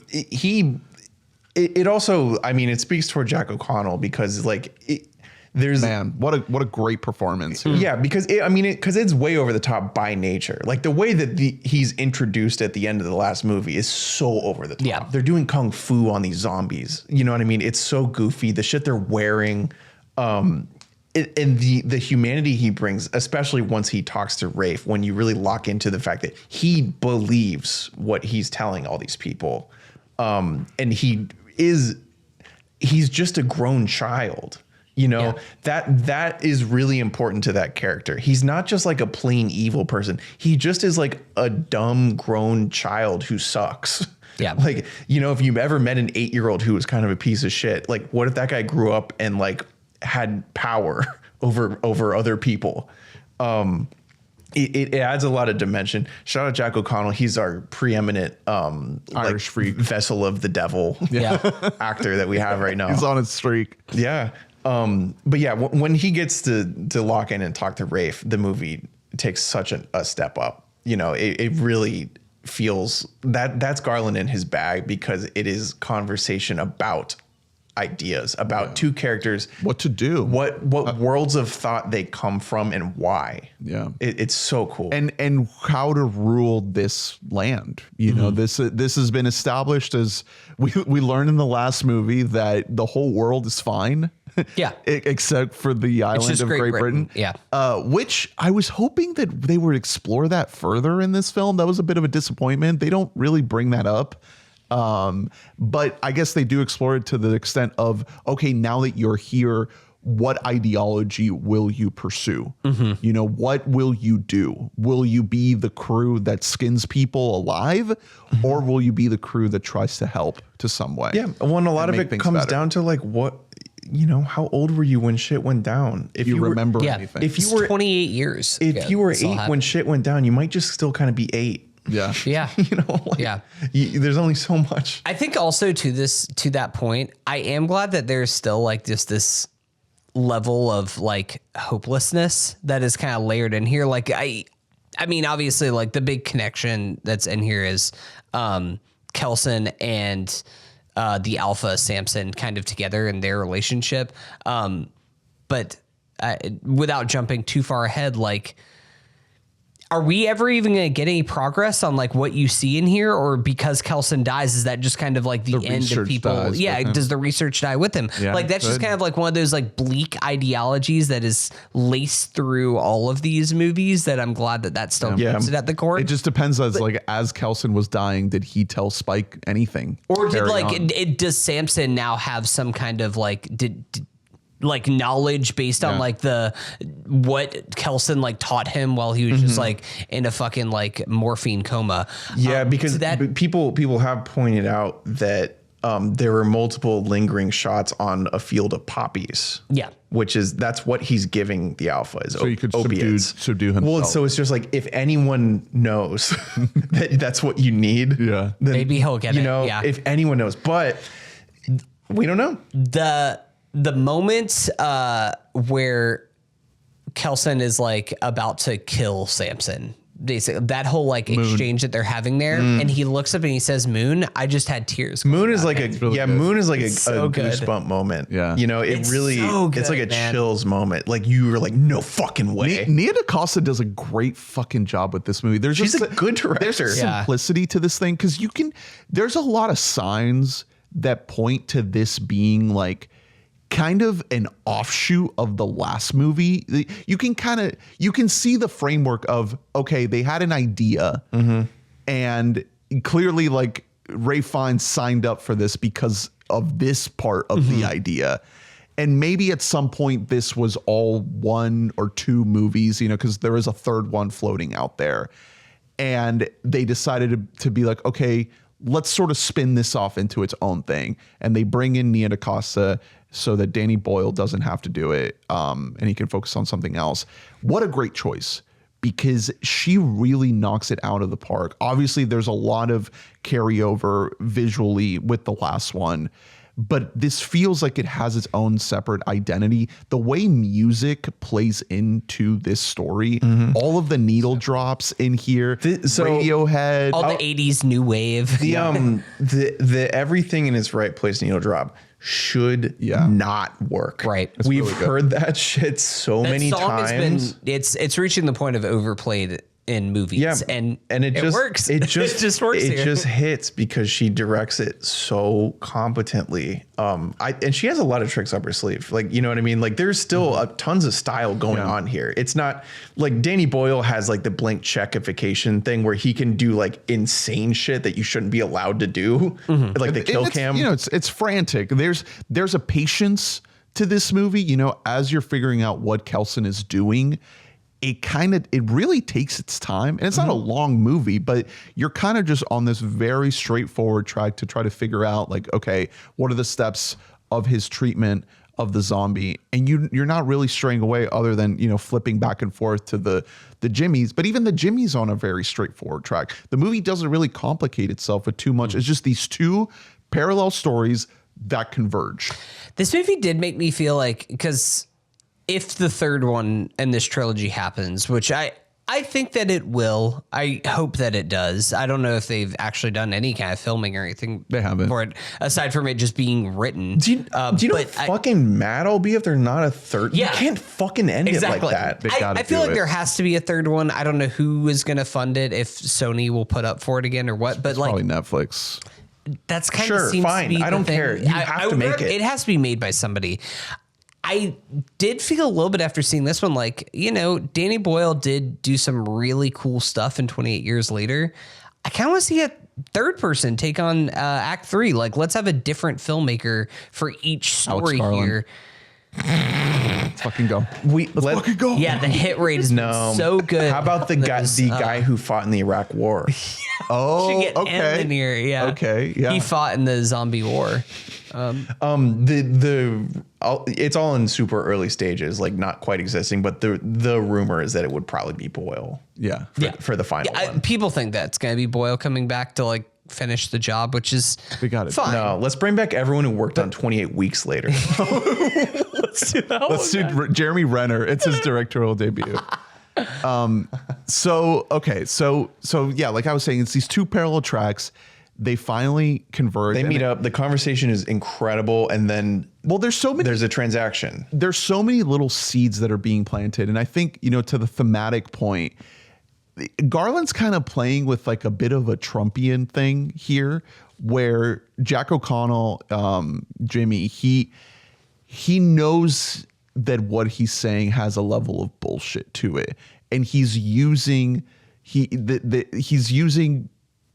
it also, I mean, it speaks toward Jack O'Connell, because like there's what a great performance. yeah, because it's way over the top by nature. Like the way that he's introduced at the end of the last movie is so over the top. Yeah. They're doing kung fu on these zombies. You know what I mean? It's so goofy. The shit they're wearing, and the humanity he brings, especially once he talks to Rafe, when you really lock into the fact that he believes what he's telling all these people, and he's just a grown child. That is really important to that character. He's not just like a plain evil person. He just is like a dumb grown child who sucks. Yeah. Like, if you've ever met an 8-year-old who was kind of a piece of shit, like what if that guy grew up and like had power over other people? It adds a lot of dimension. Shout out Jack O'Connell. He's our preeminent Irish freak, vessel of the devil actor that we have right now. He's on his streak. Yeah. But yeah, when he gets to lock in and talk to Rafe, the movie takes such a step up. It really feels that's Garland in his bag, because it is conversation about ideas, about two characters, what to do, what worlds of thought they come from, and why. Yeah, it's so cool. And how to rule this land. This has been established as we learned in the last movie that the whole world is fine. Yeah. Except for the island of Great Britain. Yeah. Which I was hoping that they would explore that further in this film. That was a bit of a disappointment. They don't really bring that up. But I guess they do explore it to the extent of, okay, now that you're here, what ideology will you pursue? What will you do? Will you be the crew that skins people alive, or will you be the crew that tries to help to some way? Yeah. Well, and a lot of it comes down to like, what, how old were you when shit went down? If you remember anything. If you were 28 years. If you were 8 when shit went down, you might just still kind of be 8. Yeah. Yeah. There's only so much. I think also to that point, I am glad that there's still like just this level of like hopelessness that is kind of layered in here. Like I mean, obviously like the big connection that's in here is Kelson and the Alpha Samson kind of together in their relationship. But without jumping too far ahead, like, are we ever even going to get any progress on like what you see in here, or because Kelson dies, is that just kind of like the end of people? Yeah. Does the research die with him? Yeah, like that's just kind of like one of those like bleak ideologies that is laced through all of these movies that I'm glad that that's still posted at the core. It just depends as Kelson was dying, did he tell Spike anything? Or did does Samson now have some kind of like, like knowledge based on like what Kelson like taught him while he was just like in a fucking like morphine coma. Yeah, because people have pointed out that there were multiple lingering shots on a field of poppies. Yeah. That's what he's giving the alpha is So you could opiates. subdue himself. Well, so it's just like, if anyone knows that that's what you need, Yeah. then, Maybe he'll get it. You know, Yeah. if anyone knows, but we don't know. The moment where Kelson is like about to kill Samson, basically that whole like exchange that they're having there, and he looks up and he says "Moon." I just had tears. Moon is like Moon is like a so good. goosebump moment. Yeah. You know, It's so good, it's like a man. chills moment. Like you were like, no fucking way. Nia DaCosta does a great fucking job with this movie. She's a good director. There's Yeah. simplicity to this thing because there's a lot of signs that point to this being like kind of an offshoot of the last movie. You can see the framework of, okay, they had an idea and clearly like Ralph Fiennes signed up for this because of this part of the idea. And maybe at some point this was all one or two movies, you know, because there is a third one floating out there. And they decided to be like, okay, let's sort of spin this off into its own thing. And they bring in Nia DaCosta so that Danny Boyle doesn't have to do it, and he can focus on something else. What a great choice, because she really knocks it out of the park. Obviously, there's a lot of carryover visually with the last one, but this feels like it has its own separate identity. The way music plays into this story, all of the needle drops in here, Radiohead, all the 80s new wave. The everything in its right place needle drop should not work. Right. We've really good. heard that shit so many times. It's reaching the point of overplayed in movies. Yeah, and it just works. It just works. It here. just hits because she directs it so competently. And she has a lot of tricks up her sleeve. Like, you know what I mean? Like, there's still tons of style going on here. It's not like Danny Boyle has like the blank checkification thing where he can do like insane shit that you shouldn't be allowed to do, like the kill cam. You know, it's frantic. There's a patience to this movie. You know, as you're figuring out what Kelson is doing, it really takes its time, and it's not a long movie, but you're kind of just on this very straightforward track to try to figure out like, okay, what are the steps of his treatment of the zombie? And you're not really straying away other than, you know, flipping back and forth to the Jimmies, but even the Jimmy's on a very straightforward track. The movie doesn't really complicate itself with too much. It's just these two parallel stories that converge. This movie did make me feel like, because if the third one in this trilogy happens, which I think that it will, I hope that it does. I don't know if they've actually done any kind of filming or anything. They haven't. For it, aside from it just being written. Do you know how fucking mad I'll be if they're not a third? Yeah. You can't fucking end it like that. I feel like there has to be a third one. I don't know who is going to fund it, if Sony will put up for it again or what. But It's like, probably Netflix. that's kind Sure, of seems fine. to be I the don't thing. care. You have to make it. It has to be made by somebody. I did feel a little bit after seeing this one, like, you know, Danny Boyle did do some really cool stuff in 28 Years Later. I kind of want to see a third person take on Act 3. Like, let's have a different filmmaker for each story Garland. here. Let's fucking go. Let's fucking go. Yeah, the hit rate is so good. How about the guy who fought in the Iraq War? Oh, Should get okay. him in here. Yeah. Okay, yeah. He fought in the zombie war. It's all in super early stages, like not quite existing, but the rumor is that it would probably be Boyle. Yeah. For the final one. People think that's going to be Boyle coming back to like finish the job, which is We got it. fine. No, let's bring back everyone who worked on 28 Weeks Later. Let's do that. Let's do Jeremy Renner. It's his directorial debut. So yeah, like I was saying, it's these two parallel tracks. They finally converge. They meet up. The conversation is incredible, and then there's a transaction. There's so many little seeds that are being planted, and I think, you know, to the thematic point, Garland's kind of playing with like a bit of a Trumpian thing here, where Jack O'Connell, Jimmy, he knows that what he's saying has a level of bullshit to it, and he's using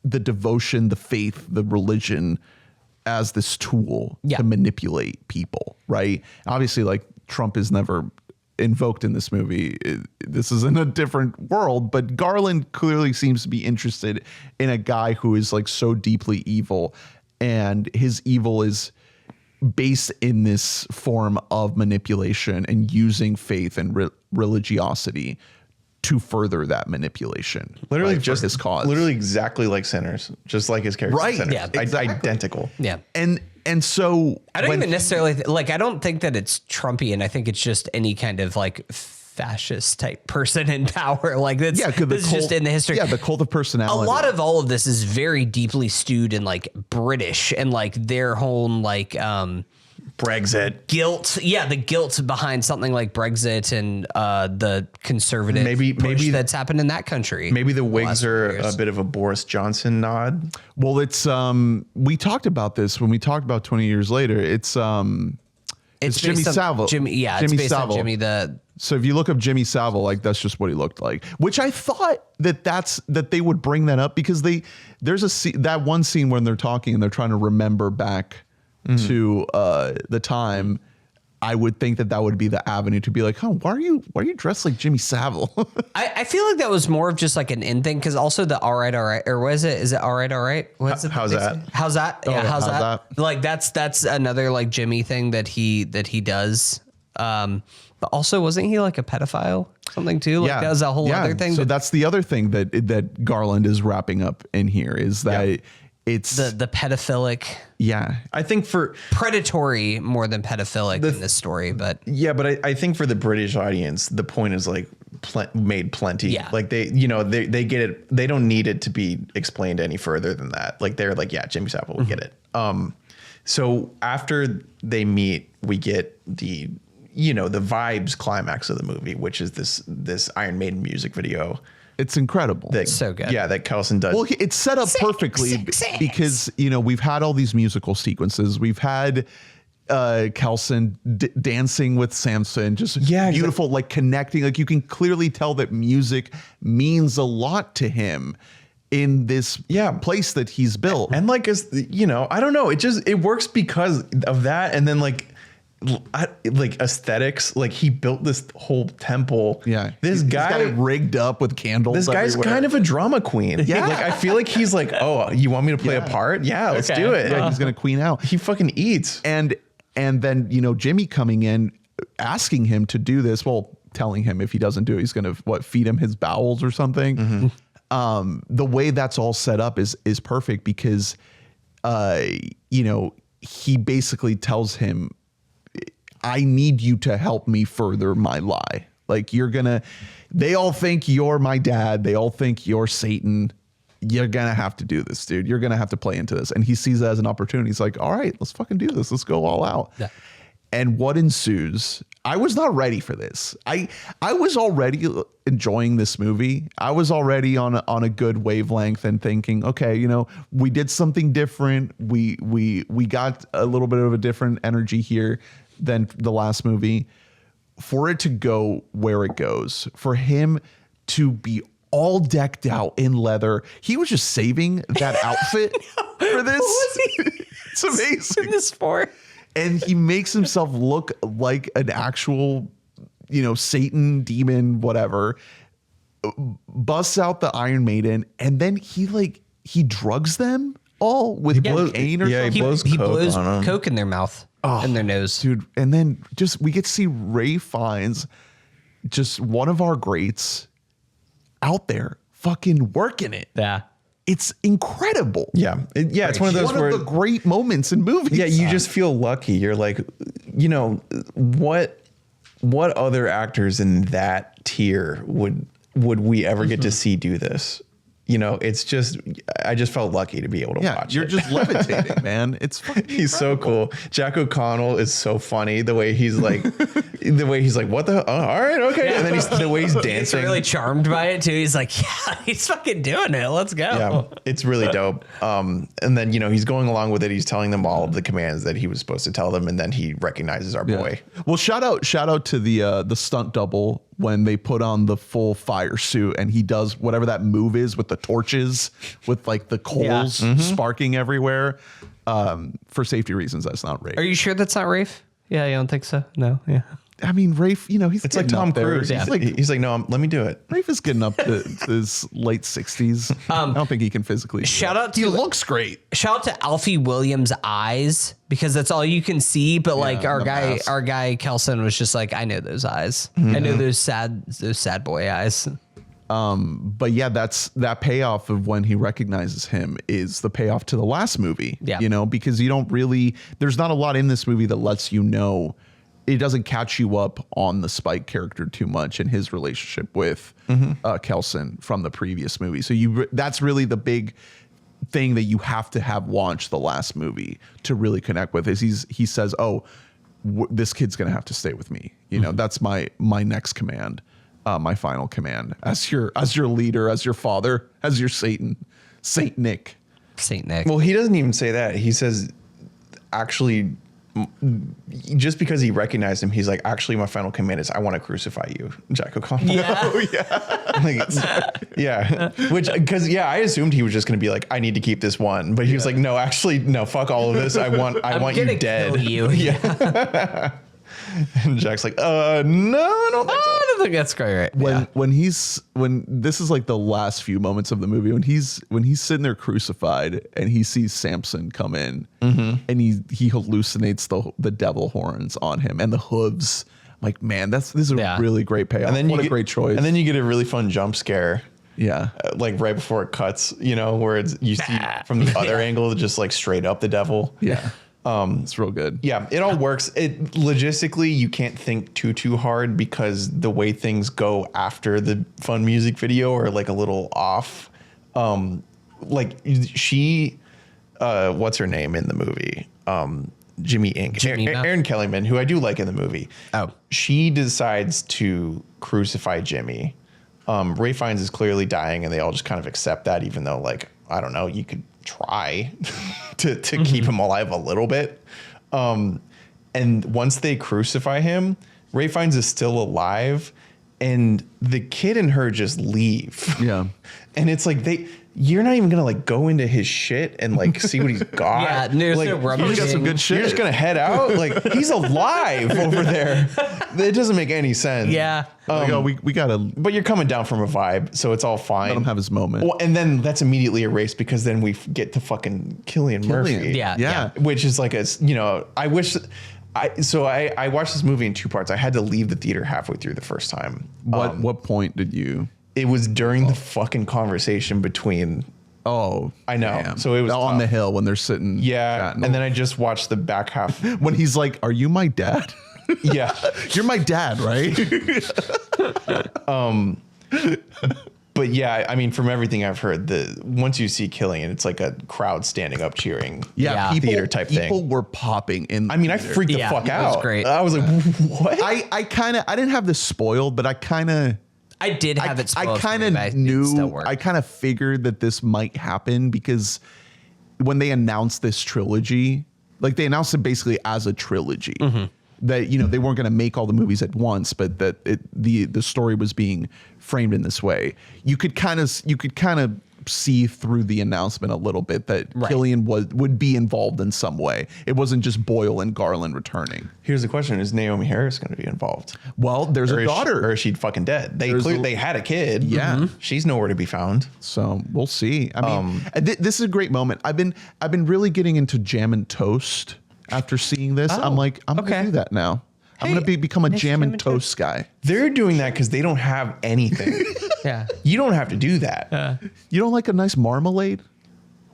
the devotion, the faith, the religion as this tool to manipulate people, right? Obviously, like, Trump is never invoked in this movie. This is in a different world, but Garland clearly seems to be interested in a guy who is like so deeply evil. and his evil is based in this form of manipulation and using faith and religiosity to further that manipulation. Literally for just his cause. Literally exactly like Sinners, just like his character. Right. Sinners. Yeah, exactly. Identical. Yeah. And so I don't even necessarily like, I don't think that it's Trumpian. I think it's just any kind of like fascist type person in power. Like this is just in the history. Yeah, the cult of personality. A lot of all of this is very deeply stewed in like British and like their whole like Brexit. guilt. Yeah, the guilt behind something like Brexit and the conservative push that's happened in that country. Maybe the Whigs are a bit of a Boris Johnson nod. Well, it's we talked about this when we talked about 20 years later. It's Jimmy Savile. Jimmy Savile. Jimmy So if you look up Jimmy Savile, like that's just what he looked like. Which I thought that they would bring that up because there's that one scene when they're talking and they're trying to remember back to the time. I would think that would be the avenue to be like, oh, why are you dressed like Jimmy Savile? I feel like that was more of just like an in thing because also the all right, or what is it? Is it all right? What's it? How's that? How's that? Oh, Yeah, how's how's that? that? Like that's another like Jimmy thing that he does. But also wasn't he like a pedophile something too? Like that was a whole other thing. So that's the other thing that Garland is wrapping up in here is that it's the pedophilic. Yeah. I think for Predatory more than pedophilic in this story, but I think for the British audience, the point is like made plenty. Yeah. Like they get it. They don't need it to be explained any further than that. Like they're like, yeah, Jimmy Savile, we get it. So after they meet, we get the vibes climax of the movie, which is this Iron Maiden music video. It's incredible. so good. Yeah, that Kelson does. Well, it's set up perfectly because, we've had all these musical sequences. We've had Kelson dancing with Samson, just beautiful, like connecting. Like you can clearly tell that music means a lot to him in this place that he's built. And like, I don't know. It works because of that. And then like aesthetics, like he built this whole temple. Yeah. This he's guy got it rigged up with candles. This guy's everywhere. kind of a drama queen. Yeah. Like I feel like he's like, oh, you want me to play a part? Yeah, let's do it. Yeah, he's going to queen out. He fucking eats. And then, Jimmy coming in, asking him to do this. Well, telling him if he doesn't do it, he's going to feed him his bowels or something. The way that's all set up is perfect because, he basically tells him, I need you to help me further my lie. Like they all think you're my dad. They all think you're Satan. You're going to have to do this, dude. You're going to have to play into this. And he sees it as an opportunity. He's like, all right, let's fucking do this. Let's go all out. Yeah. And what ensues, I was not ready for this. I was already enjoying this movie. I was already on a good wavelength and thinking, okay, we did something different. We got a little bit of a different energy here than the last movie. For it to go where it goes, for him to be all decked out in leather, he was just saving that outfit for this. It's amazing. This for. And he makes himself look like an actual, Satan, demon, whatever. Busts out the Iron Maiden, and then he drugs them all with cocaine or something. He blows coke in their mouth. In their nose, dude. And then we get to see Ralph Fiennes, just one of our greats, out there fucking working it. Yeah, it's incredible. Yeah, it's one of those the great moments in movies. Yeah, you just feel lucky. You're like, what other actors in that tier would we ever get to see do this? It's just, I just felt lucky to be able to watch you're it. just levitating, man. It's fucking He's so cool. Jack O'Connell is so funny. The way he's like, what the, all right, okay. Yeah. And then the way he's dancing. He's really charmed by it too. He's like, yeah, he's fucking doing it. Let's go. Yeah, it's really dope. And then, he's going along with it. He's telling them all of the commands that he was supposed to tell them. And then he recognizes our boy. Well, shout out to the stunt double when they put on the full fire suit and he does whatever that move is with the torches with like the coals sparking everywhere. For safety reasons, that's not Rafe. Are you sure that's not Rafe? Yeah, you don't think so? No. Yeah. I mean, Rafe, he's It's like getting Tom up there. Cruise. He's like, no, let me do it. Rafe is getting up to his late 60s. I don't think he can physically. Shout out He to looks great. Shout out to Alfie Williams' eyes, because that's all you can see. But like our guy Kelson was just like, I know those eyes. I know those sad boy eyes. But yeah, that payoff of when he recognizes him is the payoff to the last movie. Yeah. Because there's not a lot in this movie that lets it doesn't catch you up on the Spike character too much and his relationship with Kelson from the previous movie. So that's really the big thing that you have to have watched the last movie to really connect with. Is he says, this kid's gonna have to stay with me. That's my next command, my final command as your leader, as your father, as your Saint Nick. Well, he doesn't even say that. He says, actually, just because he recognized him, he's like, actually, my final command is I want to crucify you, Jack O'Connell. Yeah. Which, because I assumed he was just going to be like, I need to keep this one, but he was like, no, actually, no, fuck all of this. I want you dead. Kill you. Yeah. And Jack's like, no, I don't think so. I don't think that's quite right. When this is like the last few moments of the movie, when he's sitting there crucified and he sees Samson come in and he hallucinates the devil horns on him and the hooves. I'm like, man, this is a really great payoff. What a great choice. And then you get a really fun jump scare. Yeah. Like right before it cuts, where you see from the other angle, just like straight up the devil. Yeah. It's real good. Yeah, it all works. Logistically, you can't think too hard because the way things go after the fun music video are like a little off. Like she, what's her name in the movie? Jimmy Inc. Erin Kellyman, who I do like in the movie. Oh, she decides to crucify Jimmy. Ray Fiennes is clearly dying, and they all just kind of accept that, even though, like, I don't know, you could try to keep him alive a little bit. And once they crucify him, Ray Fiennes is still alive, and the kid and her just leave. Yeah. And it's like you're not even gonna like go into his shit and like see what he's got. Yeah, there's like, no rummaging. Got some good shit. You're just gonna head out. Like he's alive over there. It doesn't make any sense. Yeah. We gotta. But you're coming down from a vibe, so it's all fine. Let him have his moment. Well, and then that's immediately erased because then we get to fucking Cillian Murphy. Yeah. Which is like I wish. I watched this movie in two parts. I had to leave the theater halfway through the first time. What point did you? It was during the fucking conversation between. Oh, I know. Damn. So it was on tough. the hill when they're sitting. Yeah, chatting. and then I just watched the back half. When he's like, "Are you my dad?" Yeah, you're my dad, right? But yeah, I mean, from everything I've heard, once you see Cillian, it's like a crowd standing up cheering. Yeah. Theater type thing. People were popping in. I mean, I freaked the fuck out. It was great. I was like, what? I didn't have this spoiled, but I did have it spoiled. I kind of knew. I kind of figured that this might happen because when they announced this trilogy, like they announced it basically as a trilogy. That they weren't going to make all the movies at once, but that the story was being framed in this way. You could kind of see through the announcement a little bit that Cillian would be involved in some way. It wasn't just Boyle and Garland returning. Here's the question: is Naomi Harris going to be involved? Well, there's a daughter, or is she fucking dead? They had a kid. Yeah, she's nowhere to be found. So we'll see. I mean, this is a great moment. I've been really getting into jam and toast. After seeing this, I'm like, I'm going to do that now. I'm going to become a jam and toast guy. They're doing that because they don't have anything. Yeah. You don't have to do that. You don't like a nice marmalade?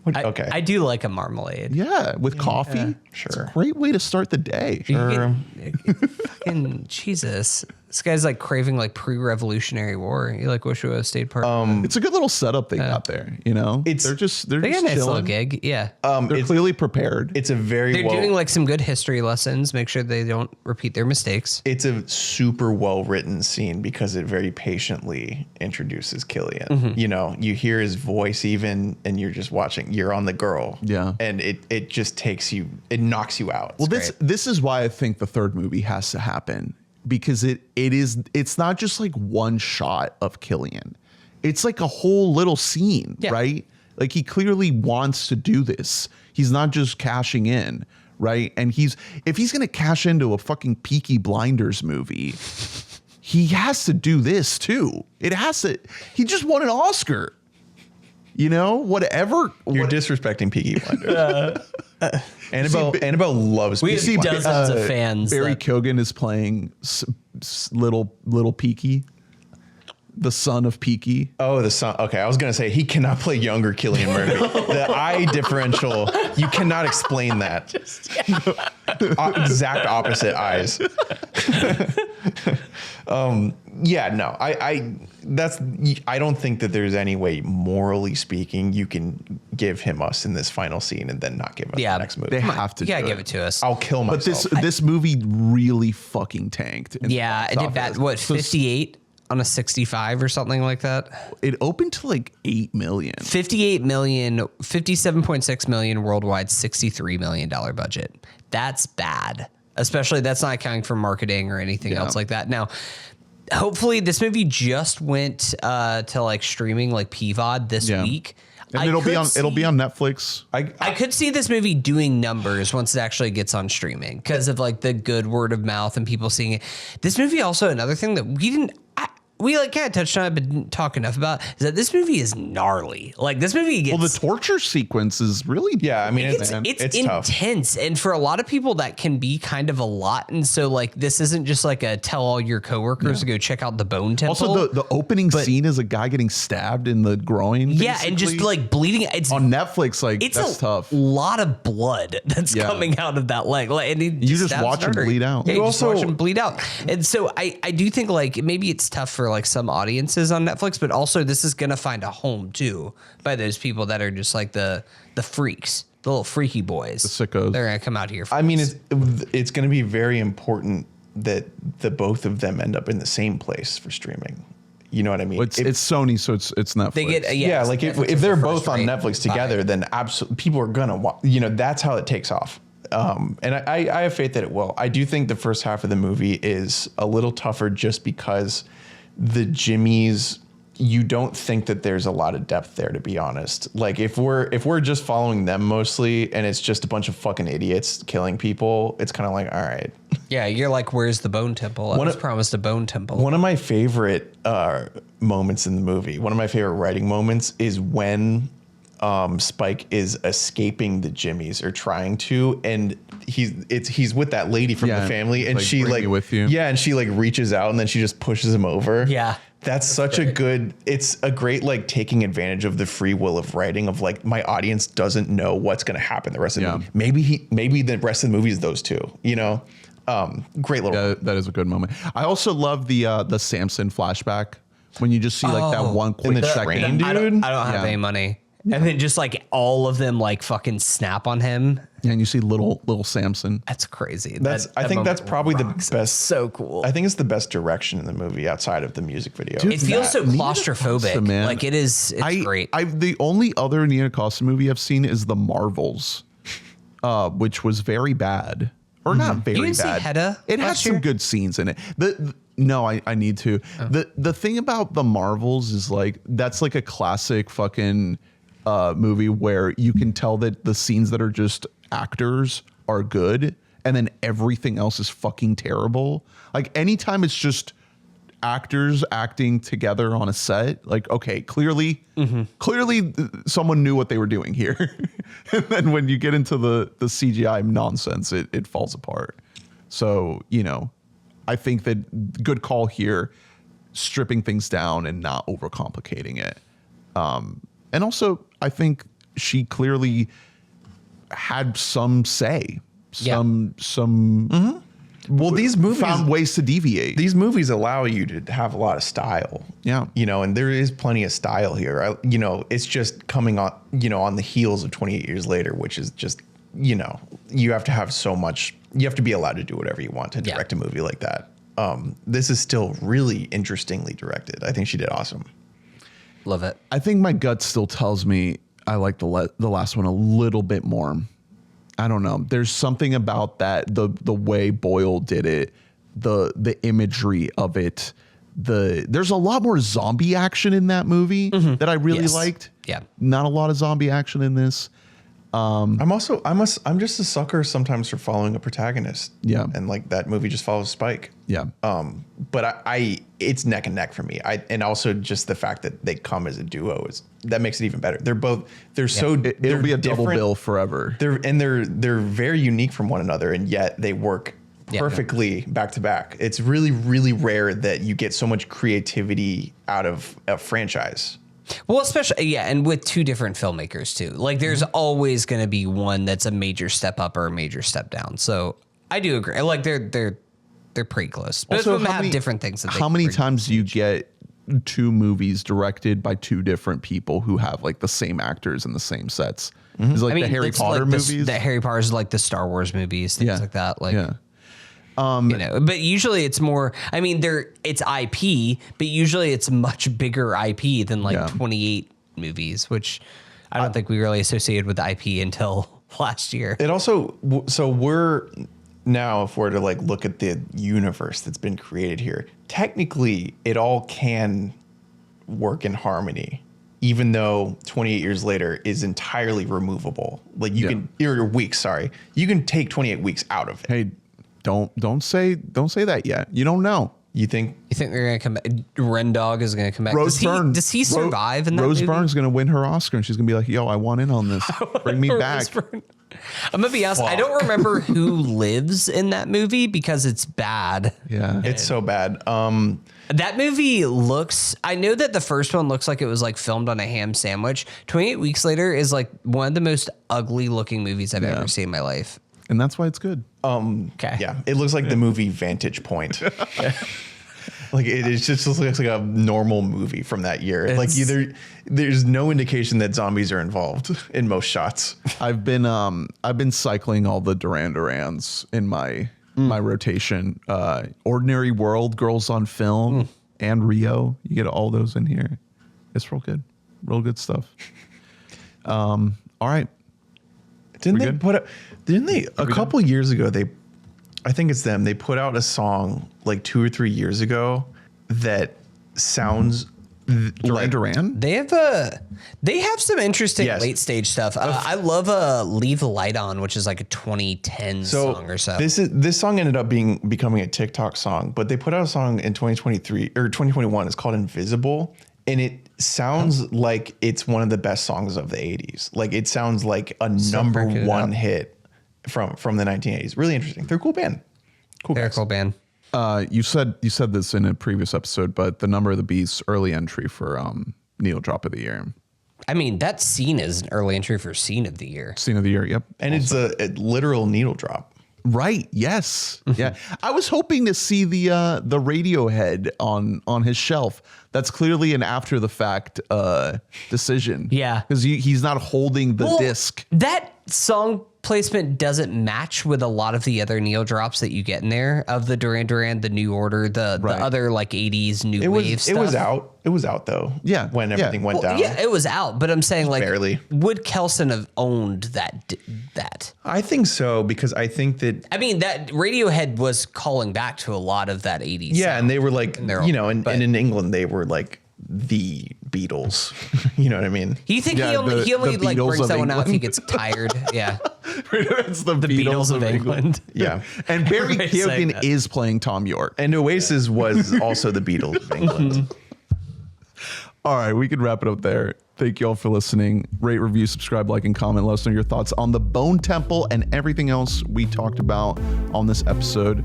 Okay. I do like a marmalade. Yeah, with coffee. Sure. It's a great way to start the day. Fucking Jesus. This guy's like craving like pre-revolutionary war. You like wish we would have stayed part of it. It's a good little setup they got there. They're just They got a nice little chilling. gig. Yeah. They're clearly prepared. It's a very They're doing like some good history lessons. Make sure they don't repeat their mistakes. It's a super well written scene because it very patiently introduces Cillian. You hear his voice even, and you're just watching. You're on the girl. Yeah. And it just it knocks you out. Well, this is why I think the third movie has to happen. Because it's not just like one shot of Cillian. It's like a whole little scene, right? Like he clearly wants to do this. He's not just cashing in, right? And if he's going to cash into a fucking Peaky Blinders movie, he has to do this too. He just won an Oscar. You know, whatever. You're disrespecting Peaky Blinders. Annabelle loves We Peaky have Blinders. dozens of fans. Barry Keoghan is playing little Peaky, the son of Peaky. Oh, the son. Okay, I was gonna say he cannot play younger Cillian Murphy. The eye differential, you cannot explain that. Exact opposite eyes. I don't think that there's any way, morally speaking, you can give him us in this final scene and then not give us the next movie. They have to. You gotta do give it to us. I'll kill myself. But this movie really fucking tanked. Yeah, it did bad. What, 58 on a 65 or something like that? It opened to like 8 million. 58 million, 57.6 million worldwide, $63 million budget. That's bad. Especially that's not accounting for marketing or anything else like that. Now, hopefully this movie just went to like streaming, like PVOD this week. And it'll be on Netflix. I could see this movie doing numbers once it actually gets on streaming because of like the good word of mouth and people seeing it. This movie also, another thing that we like kind of touched on it, but didn't talk enough about, is that this movie is gnarly. Like this movie gets... Well, the torture sequence is really... Yeah, I mean, it's tough. intense. And for a lot of people, that can be kind of a lot. And so like, this isn't just like a tell all your coworkers to go check out the Bone Temple. Also, the opening scene is a guy getting stabbed in the groin. Yeah, and just like bleeding. It's on Netflix, like it's that's tough. A lot of blood that's coming out of that leg. Like, and you just watch him bleed out. Yeah, you also watch him bleed out. And so I do think like maybe it's tough for like some audiences on Netflix, but also this is gonna find a home too by those people that are just like the freaks, the little freaky boys, the sickos. They're gonna come out here. I mean, it's going to be very important that the both of them end up in the same place for streaming. You know what I mean? Well, it's Sony, so it's Netflix. They get like if they're both on Netflix together, then absolutely people are gonna watch. You know, that's how it takes off. And I have faith that it will. I do think the first half of the movie is a little tougher just because the Jimmies, you don't think that there's a lot of depth there, to be honest. Like if we're just following them mostly and it's just a bunch of fucking idiots killing people, it's kind of like, all right. Yeah, you're like, where's the Bone Temple? I was promised a Bone Temple. One of my favorite moments in the movie, one of my favorite writing moments is when Spike is escaping the Jimmies or trying to, and he's with that lady from the family, and she like with you. Yeah, and she like reaches out and then she just pushes him over. Yeah. That's such a good, it's a great like taking advantage of the free will of writing of like my audience doesn't know what's going to happen the rest of the movie. Maybe the rest of the movie is those two, you know? Great little. Yeah, that is a good moment. I also love the Samson flashback when you just see like that one quick second. Train, dude. I don't have any money. And then just like all of them like fucking snap on him. And you see little Samson. That's crazy. I think that's probably the best. So cool. I think it's the best direction in the movie outside of the music video. Dude, it feels so claustrophobic. Man. Like it's great. The only other Nia DaCosta movie I've seen is The Marvels, which was very bad. Or not very you didn't bad. See Hedda it had some good scenes in it. No, I need to. The thing about The Marvels is like that's like a classic fucking movie where you can tell that the scenes that are just actors are good and then everything else is fucking terrible. Like anytime it's just actors acting together on a set, like, okay, clearly someone knew what they were doing here. And then when you get into the CGI nonsense, it falls apart. So, you know, I think that good call here, stripping things down and not overcomplicating it. And also, I think she clearly had some say, Well, these movies found ways to deviate. These movies allow you to have a lot of style. Yeah. You know, and there is plenty of style here. You know, it's just coming on, you know, on the heels of 28 years later, which is just, you know, you have to have so much, you have to be allowed to do whatever you want to direct a movie like that. This is still really interestingly directed. I think she did awesome. Love it. I think my gut still tells me I like the last one a little bit more. I don't know. There's something about that, the way Boyle did it, the imagery of it. There's a lot more zombie action in that movie that I really liked. Yeah. Not a lot of zombie action in this. I'm just a sucker sometimes for following a protagonist. Yeah. And like that movie just follows Spike. Yeah. But it's neck and neck for me. And also just the fact that they come as a duo that makes it even better. They're so It'll be a double bill forever. They're very unique from one another, and yet they work perfectly back to back. It's really, really rare that you get so much creativity out of a franchise. Well, especially, and with two different filmmakers too. Like there's always going to be one that's a major step up or a major step down. So I do agree. Like they're pretty close. Both of them have different things. How many times do you get two movies directed by two different people who have like the same actors and the same sets? It's like the Harry Potter movies. The Harry Potter's like the Star Wars movies, things like that. Like, but usually it's more, it's IP, but usually it's much bigger IP than 28 movies, which I don't think we really associated with IP until last year. It also, so we're now, if we're to like look at the universe that's been created here, technically it all can work in harmony, even though 28 years later is entirely removable. Like you can, or weeks, sorry, you can take 28 weeks out of it. Hey, don't say that yet. You don't know. You think they're gonna come back? Ren Dog is gonna come back. Rose Byrne. Does he survive in that Rose movie? Byrne's gonna win her Oscar, and she's gonna be like, "Yo, I want in on this. Bring me back." I'm gonna be honest. I don't remember who lives in that movie because it's bad. Yeah, it's so bad. That movie looks, I know that the first one looks like it was like filmed on a ham sandwich. 28 Weeks Later is like one of the most ugly looking movies I've ever seen in my life. And that's why it's good. Okay. Yeah, it looks like the movie Vantage Point. Like it just looks like a normal movie from that year. There's no indication that zombies are involved in most shots. I've been cycling all the Duran Durans in my rotation. Ordinary World, Girls on Film, and Rio. You get all those in here. It's real good stuff. All right. Didn't they a couple years ago, I think it's them, they put out a song like 2 or 3 years ago that sounds Duran Duran? They have some interesting late stage stuff. I love Leave the Light On, which is like a 2010 song or so. This song ended up becoming a TikTok song, but they put out a song in 2023 or 2021. It's called Invisible. And it sounds like it's one of the best songs of the 80s. Like it sounds like a number one hit from the 1980s. Really interesting. They're a cool band. They're a cool band. You said this in a previous episode, but the Number of the Beast early entry for Needle Drop of the Year. That scene is an early entry for Scene of the Year. Scene of the Year, yep. And also, it's a literal needle drop. Right. Yes. Yeah. I was hoping to see the Radiohead on his shelf. That's clearly an after the fact decision. Yeah. Because he's not holding the disc. That song placement doesn't match with a lot of the other Neil drops that you get in there of the Duran Duran, the New Order, the other like 80s new wave stuff. It was out though. Yeah. When everything went down. Yeah, it was out. But I'm saying like, barely. Would Kelson have owned that? I think so, because I think that that Radiohead was calling back to a lot of that 80s. Yeah, sound. and they were like, and in England they were like the Beatles. You know what I mean? You think he only like brings someone out if he gets tired? Yeah. It's the Beatles of England. Yeah. And Barry Keoghan is playing Tom York. And Oasis was also the Beatles of England. All right, we can wrap it up there. Thank you all for listening. Rate, review, subscribe, like, and comment. Let us know your thoughts on the Bone Temple and everything else we talked about on this episode.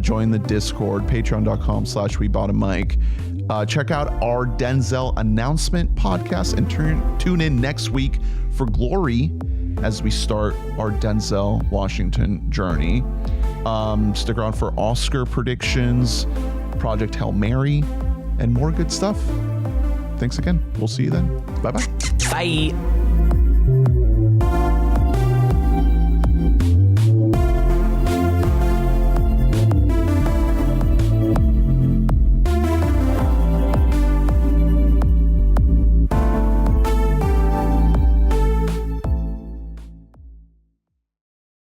Join the Discord, patreon.com/WeBoughtAMic. Check out our Denzel announcement podcast and tune in next week for Glory as we start our Denzel Washington journey. Stick around for Oscar predictions, Project Hail Mary, and more good stuff. Thanks again. We'll see you then. Bye-bye. Bye.